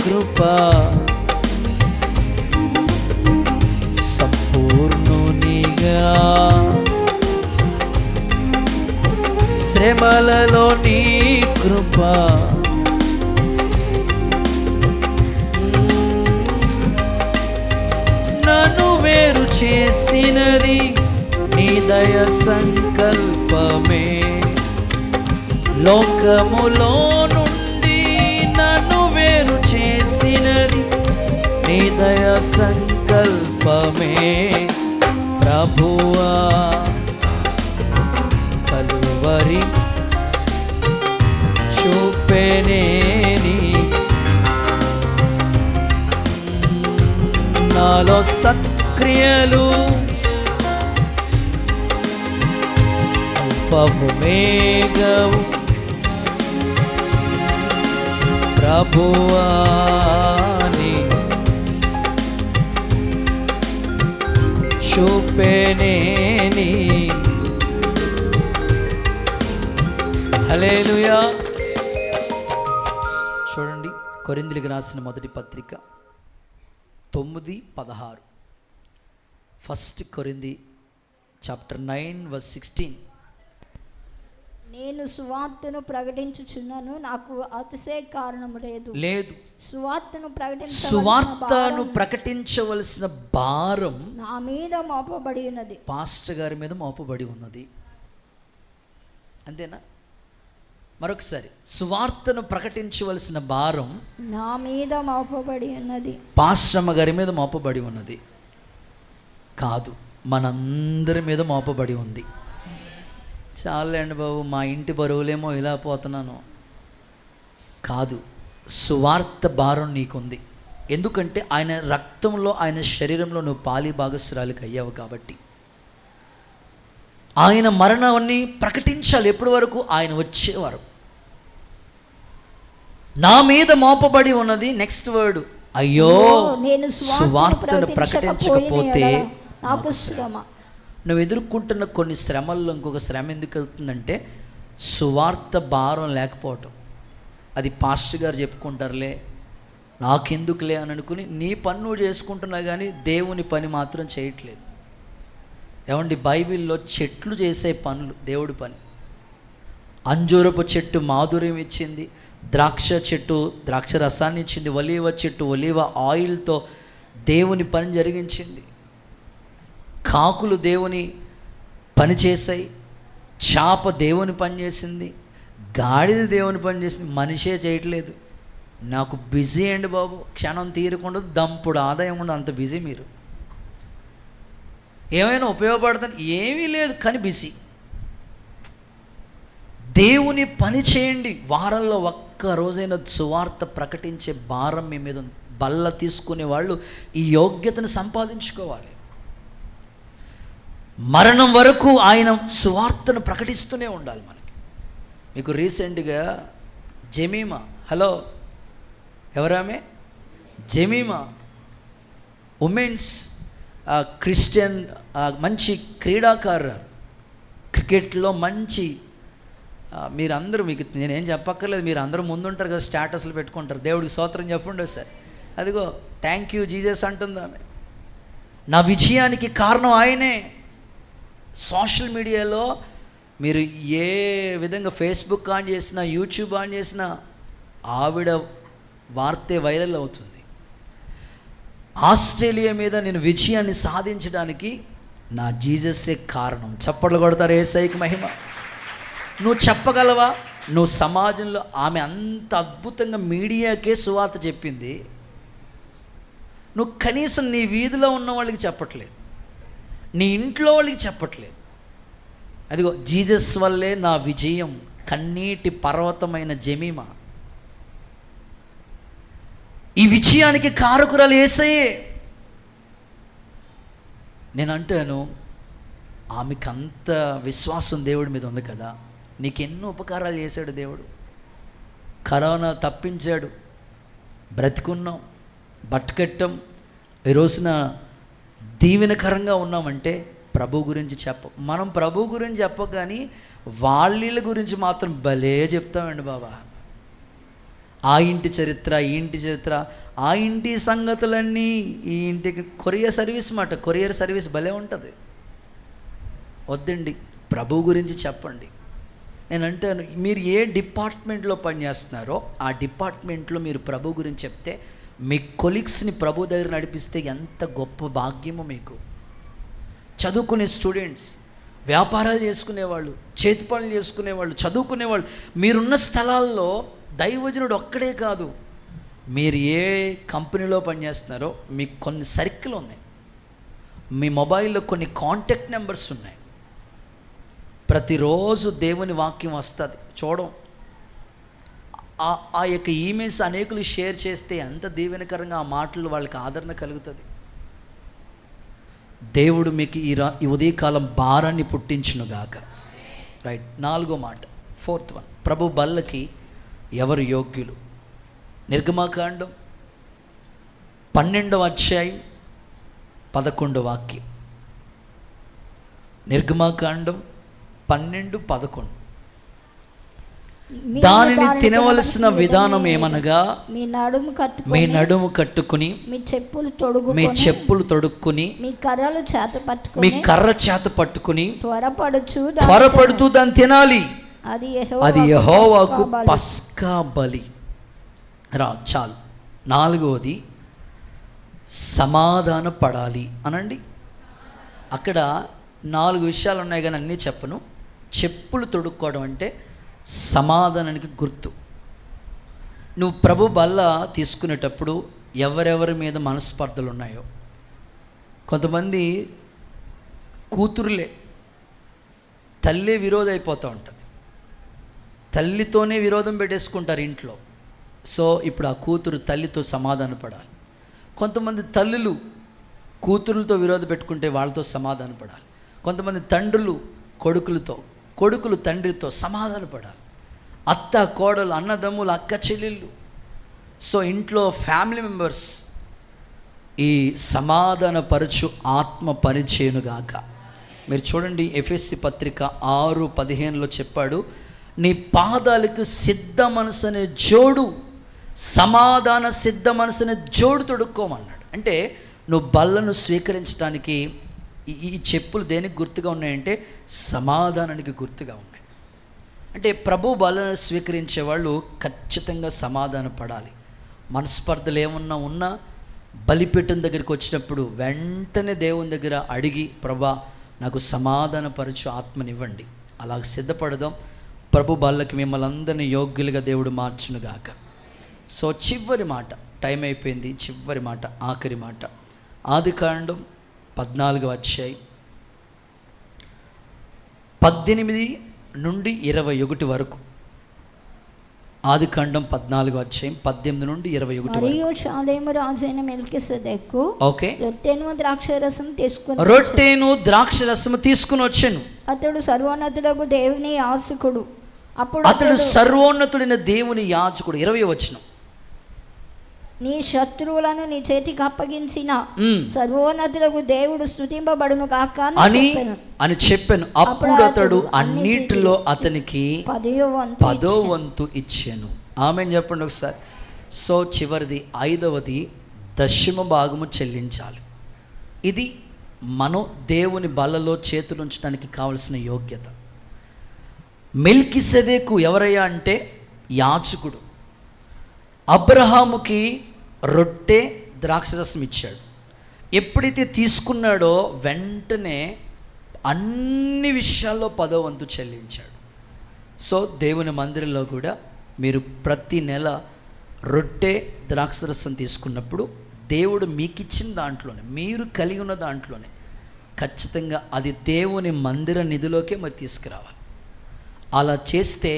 S1: కృప, సంపూర్ణునిగా శ్రమలలో నీ కృప, నన్ను వేరు చేసినది నీ దయ సంకల్పమే. లోకములో నుండి నన్ను వేరు చేసినది నీ దయ సంకల్పమే. ప్రభువా కలువరి చూపెనేని. నాలో సక్రియలు అల్ఫా ఒమేగావు, ప్రభువాని చూపెనేని. హల్లెలూయా. చూడండి, కొరింథీయులకు రాసిన మొదటి పత్రిక 9:16. ఫస్ట్ కొరింథీ చాప్టర్ 9:16.
S2: నేను సువార్తను ప్రకటించుచున్నాను, నాకు అతిశయ కారణం లేదు.
S1: సువార్తను ప్రకటించవలసిన భారం
S2: నా మీద మోపబడి ఉన్నది,
S1: పాస్టర్ గారి మీద మోపబడి ఉన్నది. అంతేనా? మరొకసారి, సువార్తను ప్రకటించవలసిన భారం
S2: నా మీద మోపబడి ఉన్నది,
S1: పాస్టమ్మ గారి మీద మోపబడి ఉన్నది కాదు, మనందరి మీద మోపబడి ఉంది. చాలండి బాబు, మా ఇంటి బరువులేమో ఇలా పోతున్నాను కాదు, సువార్త భారం నీకుంది. ఎందుకంటే ఆయన రక్తంలో, ఆయన శరీరంలో నువ్వు పాలి భాగస్రాలకు అయ్యావు కాబట్టి ఆయన మరణాన్ని ప్రకటించాలి. ఎప్పటి వరకు? ఆయన వచ్చేవారు. నా మీద మోపబడి ఉన్నది. నెక్స్ట్ వర్డ్, అయ్యో
S2: నేను
S1: సువార్తను ప్రకటించకపోతే
S2: నాకు శ్రమ.
S1: నువ్వు ఎదుర్కొంటున్న కొన్ని శ్రమల్లో ఇంకొక శ్రమ ఎందుకు అవుతుందంటే సువార్త భారం లేకపోవటం. అది పాస్టర్ గారు చెప్పుకుంటారులే, నాకెందుకులే అని అనుకుని నీ పని నువ్వు చేసుకుంటున్నా కానీ దేవుని పని మాత్రం చేయట్లేదు. ఏమండి, బైబిల్లో చెట్లు చేసే పనులు దేవుడి పని. అంజూరపు చెట్టు మాధుర్యం ఇచ్చింది, ద్రాక్ష చెట్టు ద్రాక్ష రసాన్ని ఇచ్చింది, ఒలీవ చెట్టు ఒలీవ ఆయిల్తో దేవుని పని జరిగించింది. కాకులు దేవుని పని చేశాయి, చాప దేవుని పని చేసింది, గాడిద దేవుని పని చేసింది. మనిషే చేయట్లేదు. నాకు బిజీ అండి బాబు, క్షణం తీరకుండా దంపుడు ఆదాయం ఉండదు, అంత బిజీ. మీరు ఏమైనా ఉపయోగపడతాను ఏమీ లేదు కానీ బిజీ. దేవుని పని చేయండి. వారంలో ఒక్క రోజైనా సువార్త ప్రకటించే భారం మీ మీద ఉంది. బల్ల తీసుకునే వాళ్ళు ఈ యోగ్యతను సంపాదించుకోవాలి. మరణం వరకు ఆయన సువార్తను ప్రకటిస్తూనే ఉండాలి. మనకి మీకు రీసెంట్గా జెమీమా, హలో ఎవరామె? జెమీమా ఉమెన్స్ క్రిస్టియన్, మంచి క్రీడాకారు, క్రికెట్లో మంచి, మీరందరూ, మీకు నేనేం చెప్పక్కర్లేదు, మీరు అందరూ ముందుంటారు కదా, స్టేటస్లు పెట్టుకుంటారు, దేవుడికి స్తోత్రం చెప్పండి సార్. అదిగో థ్యాంక్ యూ జీసస్ అంటుంది ఆమె. నా విజయానికి కారణం ఆయనే. సోషల్ మీడియాలో మీరు ఏ విధంగా ఫేస్బుక్ ఆన్ చేసినా, యూట్యూబ్ ఆన్ చేసినా ఆవిడ వార్తే వైరల్ అవుతుంది. ఆస్ట్రేలియా మీద నేను విజయాన్ని సాధించడానికి నా జీసస్సే కారణం. చప్పట్లు కొడతారు యేసయ్యకి మహిమ. నువ్వు చెప్పగలవా? నువ్వు సమాజంలో, ఆమె అంత అద్భుతంగా మీడియాకే సువార్త చెప్పింది, నువ్వు కనీసం నీ వీధిలో ఉన్న వాళ్ళకి చెప్పట్లేదు, నీ ఇంట్లో వాళ్ళకి చెప్పట్లేదు. అదిగో జీసస్ వల్లే నా విజయం, కన్నీటి పర్వతమైన జెమీమా. ఈ విజయానికి కారకురాలు యేసయ్యే. నేను అంటాను, ఆమెకు అంత విశ్వాసం దేవుడి మీద ఉంది కదా, నీకు ఎన్నో ఉపకారాలు చేశాడు దేవుడు. కరోనా తప్పించాడు, బ్రతికున్నాం, బట్టకట్టం, ఈ రోజున దీవెనకరంగా ఉన్నామంటే ప్రభు గురించి మనం ప్రభు గురించి చెప్ప, కానీ వాళ్ళ గురించి మాత్రం భలే చెప్తామండి బాబా. ఆ ఇంటి చరిత్ర, ఈ ఇంటి చరిత్ర, ఆ ఇంటి సంగతులన్నీ, ఈ ఇంటికి కొరియర్ సర్వీస్ మాట, కొరియర్ సర్వీస్ భలే ఉంటుంది. వద్దండి, ప్రభు గురించి చెప్పండి. నేను అంటాను, మీరు ఏ డిపార్ట్మెంట్లో పనిచేస్తున్నారో ఆ డిపార్ట్మెంట్లో మీరు ప్రభు గురించి చెప్తే, మీ కొలీగ్స్ని ప్రభు దగ్గర నడిపిస్తే ఎంత గొప్ప భాగ్యమో మీకు. చదువుకునే స్టూడెంట్స్, వ్యాపారాలు చేసుకునేవాళ్ళు, చేతి పనులు చేసుకునేవాళ్ళు, చదువుకునేవాళ్ళు, మీరున్న స్థలాల్లో దైవజనుడు ఒక్కడే కాదు, మీరు ఏ కంపెనీలో పనిచేస్తున్నారో మీకు కొన్ని సర్కిల్ ఉన్నాయి, మీ మొబైల్లో కొన్ని కాంటాక్ట్ నెంబర్స్ ఉన్నాయి. ప్రతిరోజు దేవుని వాక్యం వస్తుంది చూడం. ఆ యొక్క ఈమెయిల్స్ అనేకులు షేర్ చేస్తే ఎంత దీవెనకరంగా ఆ మాటలు వాళ్ళకి ఆదరణ కలుగుతుంది. దేవుడు మీకు ఈ ఉదయకాలం భారాన్ని పుట్టించునుగాక. రైట్, 4వ మాట, 4th వన్, ప్రభు బల్లకి ఎవరు యోగ్యులు? నిర్గమాకాండం 12వ అధ్యాయం 11వ వాక్యం. నిర్గమాకాండం 12:11. దానిని తినవలసిన విధానం ఏమనగా, మీ నడుము కట్టుకుని మీ చెప్పులు తొడుక్కుని మీ కర్ర చేత పట్టుకుని త్వరపడుతూ దాన్ని తినాలి. అది యెహోవాకు పస్కా బలి. చాలు. 4వది సమాధాన పడాలి అనండి. అక్కడ 4 విషయాలు ఉన్నాయి కానీ అన్నీ చెప్పను. చెప్పులు తొడుక్కోవడం అంటే సమాధానానికి గుర్తు. నువ్వు ప్రభు బల్ల తీసుకునేటప్పుడు ఎవరెవరి మీద మనస్పర్ధలు ఉన్నాయో, కొంతమంది కూతురులే, తల్లి విరోధం అయిపోతూ ఉంటుంది, తల్లితోనే విరోధం పెట్టేసుకుంటారు ఇంట్లో. సో ఇప్పుడు ఆ కూతురు తల్లితో సమాధాన పడాలి. కొంతమంది తల్లులు కూతురులతో విరోధం పెట్టుకుంటే వాళ్ళతో సమాధాన పడాలి. కొంతమంది తండ్రులు కొడుకులతో, కొడుకులు తండ్రితో సమాధాన పడాలి. అత్త కోడలు, అన్నదమ్ములు, అక్క చెల్లెళ్ళు. సో ఇంట్లో ఫ్యామిలీ మెంబర్స్ ఈ సమాధానపరచు ఆత్మ పరిచయనుగాక. మీరు చూడండి, ఎఫెసీ పత్రిక 6:15 చెప్పాడు, నీ పాదాలకు సిద్ధ మనసునే జోడు, సమాధాన సిద్ధ మనసునే జోడు తొడుక్కోమన్నాడు. అంటే నువ్వు బల్లను స్వీకరించడానికి ఈ చెప్పులు దేనికి గుర్తుగా ఉన్నాయంటే సమాధానానికి గుర్తుగా ఉన్నాయి. అంటే ప్రభు బలను స్వీకరించే వాళ్ళు ఖచ్చితంగా సమాధాన పడాలి. మనస్పర్ధలు ఏమన్నా ఉన్నా బలిపీఠం దగ్గరికి వచ్చినప్పుడు వెంటనే దేవుని దగ్గర అడిగి, ప్రభా నాకు సమాధానపరచు ఆత్మనివ్వండి. అలాగ సిద్ధపడదాం. ప్రభు బల్లకి మిమ్మల్ని అందరినీ యోగ్యులుగా దేవుడు మార్చునుగాక. సో చివరి మాట, టైం అయిపోయింది. చివరి మాట, ఆఖరి మాట, ఆదికాండం 14వ అధ్యాయం 18 నుండి 21 వరకు. ఆదికాండం 14వ అధ్యాయం 18 నుండి 21 వరకు.
S2: మరియు షాలేము రాజైన మెల్కీసెదెకు రొట్టెను ద్రాక్షరసం తీసుకుని వచ్చెను. అతడు సర్వోన్నతుడగు దేవుని యాజకుడు.
S1: అతడు సర్వోన్నతుడైన దేవుని యాజకుడు. 20వ వచనం.
S2: నీ శత్రువులను నీ చేతికి అప్పగించిన సర్వోన్నతులకు దేవుడు స్తుతింపబడును కాక
S1: అని చెప్పాను. అప్పుడు అతడు అన్నిటిలో అతనికి 10వ వంతు ఇచ్చాను. ఆమేన్ చెప్పండి ఒకసారి. సో చివరిది 5వది దశమ భాగము చెల్లించాలి. ఇది మనం దేవుని బలలో చేతులు ఉంచడానికి కావలసిన యోగ్యత. మెల్కిసెదెకు ఎవరయ్యా అంటే యాజకుడు. అబ్రహాముకి రొట్టె ద్రాక్షరసం ఇచ్చాడు. ఎప్పుడైతే తీసుకున్నాడో వెంటనే అన్ని విషయాల్లో 10వ వంతు చెల్లించాడు. సో దేవుని మందిరంలో కూడా మీరు ప్రతి నెల రొట్టె ద్రాక్షరసం తీసుకున్నప్పుడు దేవుడు మీకు ఇచ్చిన దాంట్లోనే, మీరు కలిగి ఉన్న దాంట్లోనే ఖచ్చితంగా అది దేవుని మందిర నిధిలోకే మరి తీసుకురావాలి. అలా చేస్తే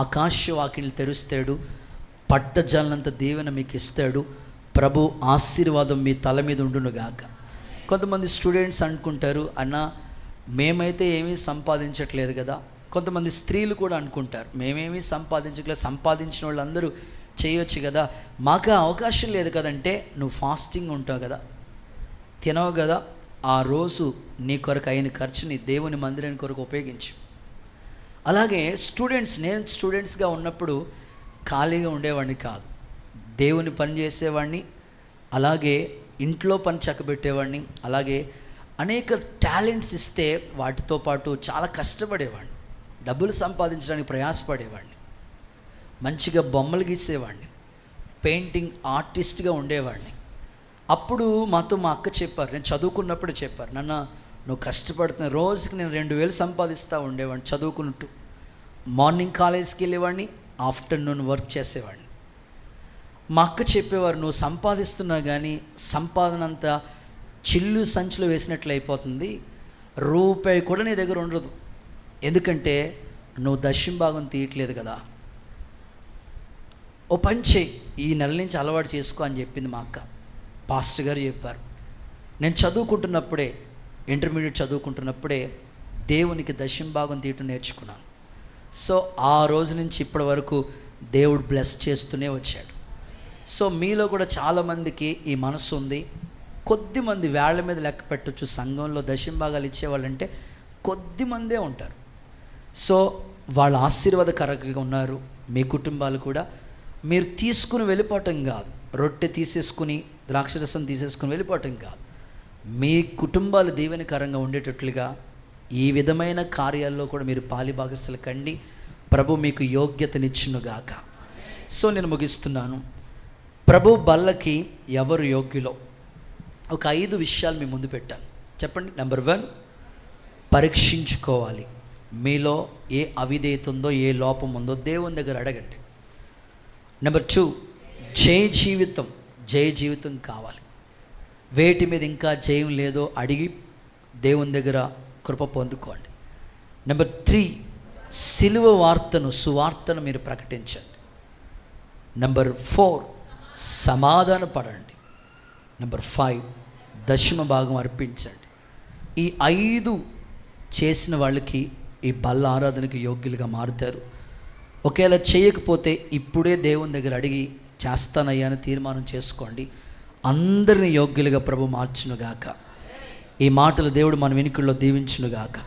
S1: ఆకాశవాకిళ్ళు తెరుస్తాడు, పట్టజాలంత దీవెన మీకు ఇస్తాడు. ప్రభు ఆశీర్వాదం మీ తల మీద ఉండునుగాక. కొంతమంది స్టూడెంట్స్ అనుకుంటారు, అన్న మేమైతే ఏమీ సంపాదించట్లేదు కదా. కొంతమంది స్త్రీలు కూడా అనుకుంటారు, మేమేమీ సంపాదించట్లేదు, సంపాదించిన వాళ్ళందరూ చేయొచ్చు కదా, మాకు అవకాశం లేదు కదంటే, నువ్వు ఫాస్టింగ్ ఉంటావు కదా, తినవు కదా, ఆ రోజు నీ కొరకు అయిన ఖర్చుని దేవుని మందిరాని కొరకు ఉపయోగించు. అలాగే నేను స్టూడెంట్స్గా ఉన్నప్పుడు ఖాళీగా ఉండేవాడిని కాదు, దేవుని పని చేసేవాడిని, అలాగే ఇంట్లో పని చక్కబెట్టేవాడిని, అలాగే అనేక టాలెంట్స్ ఇస్తే వాటితో పాటు చాలా కష్టపడేవాడిని, డబ్బులు సంపాదించడానికి ప్రయాసపడేవాడిని, మంచిగా బొమ్మలు గీసేవాడిని, పెయింటింగ్ ఆర్టిస్ట్గా ఉండేవాడిని. అప్పుడు మాతో మా అక్క చెప్పారు, నేను చదువుకున్నప్పుడు చెప్పారు, నాన్న నువ్వు కష్టపడుతున్న రోజుకి నేను 2000 సంపాదిస్తూ ఉండేవాడిని చదువుకుంటూ. మార్నింగ్ కాలేజ్కి వెళ్ళేవాడిని, ఆఫ్టర్నూన్ వర్క్ చేసేవాడిని. మా అక్క చెప్పేవారు, నువ్వు సంపాదిస్తున్నా కానీ సంపాదన అంతా చిల్లు సంచులు వేసినట్లు అయిపోతుంది, రూపాయి కూడా నీ దగ్గర ఉండదు, ఎందుకంటే నువ్వు దశమ భాగం తీయట్లేదు కదా. ఓ పని చేయి, ఈ నెల నుంచి అలవాటు చేసుకో అని చెప్పింది మా అక్క. పాస్టర్ గారు చెప్పారు. నేను చదువుకుంటున్నప్పుడే, ఇంటర్మీడియట్ చదువుకుంటున్నప్పుడే దేవునికి దశమ భాగం తీయటం నేర్చుకున్నాను. సో ఆ రోజు నుంచి ఇప్పటి వరకు దేవుడు బ్లెస్ చేస్తూనే వచ్చాడు. సో మీలో కూడా చాలామందికి ఈ మనసు ఉంది. కొద్దిమంది వేళ్ల మీద లెక్క పెట్టవచ్చు సంఘంలో దశమ భాగాలు ఇచ్చేవాళ్ళంటే కొద్దిమందే ఉంటారు. సో వాళ్ళ ఆశీర్వాదకరంగా ఉన్నారు. మీ కుటుంబాలు కూడా మీరు తీసుకుని వెళ్ళిపోవటం కాదు, రొట్టె తీసేసుకుని ద్రాక్షరసం తీసేసుకుని వెళ్ళిపోవటం కాదు, మీ కుటుంబాలు దీవెనకరంగా ఉండేటట్లుగా ఈ విధమైన కార్యాల్లో కూడా మీరు పాలిభాగస్సులు కండి. ప్రభు మీకు యోగ్యతనిచ్చునుగాక. సో నేను ముగిస్తున్నాను. ప్రభు బల్లకి ఎవరు యోగ్యులో ఒక 5 విషయాలు మీ ముందు పెట్టాను. చెప్పండి. నెంబర్ 1, పరీక్షించుకోవాలి. మీలో ఏ అవిధేయత ఉందో, ఏ లోపం ఉందో దేవుని దగ్గర అడగండి. నెంబర్ 2, జయ జీవితం కావాలి. వేటి మీద ఇంకా జయం లేదో అడిగి దేవుని దగ్గర కృప పొందుకోండి. నెంబర్ 3, సిలువ సువార్తను మీరు ప్రకటించండి. నెంబర్ 4, సమాధాన పడండి. నెంబర్ 5, దశమ భాగం అర్పించండి. ఈ 5 చేసిన వాళ్ళకి ఈ బల్ల ఆరాధనకి యోగ్యులుగా మారుతారు. ఒకవేళ చేయకపోతే ఇప్పుడే దేవుని దగ్గర అడిగి చేస్తానయ్యా అని తీర్మానం చేసుకోండి. అందరినీ యోగ్యులుగా ప్రభు మార్చునుగాక. ఈ మాటలు దేవుడు మన వెనుకల్లో దీవించునుగాక.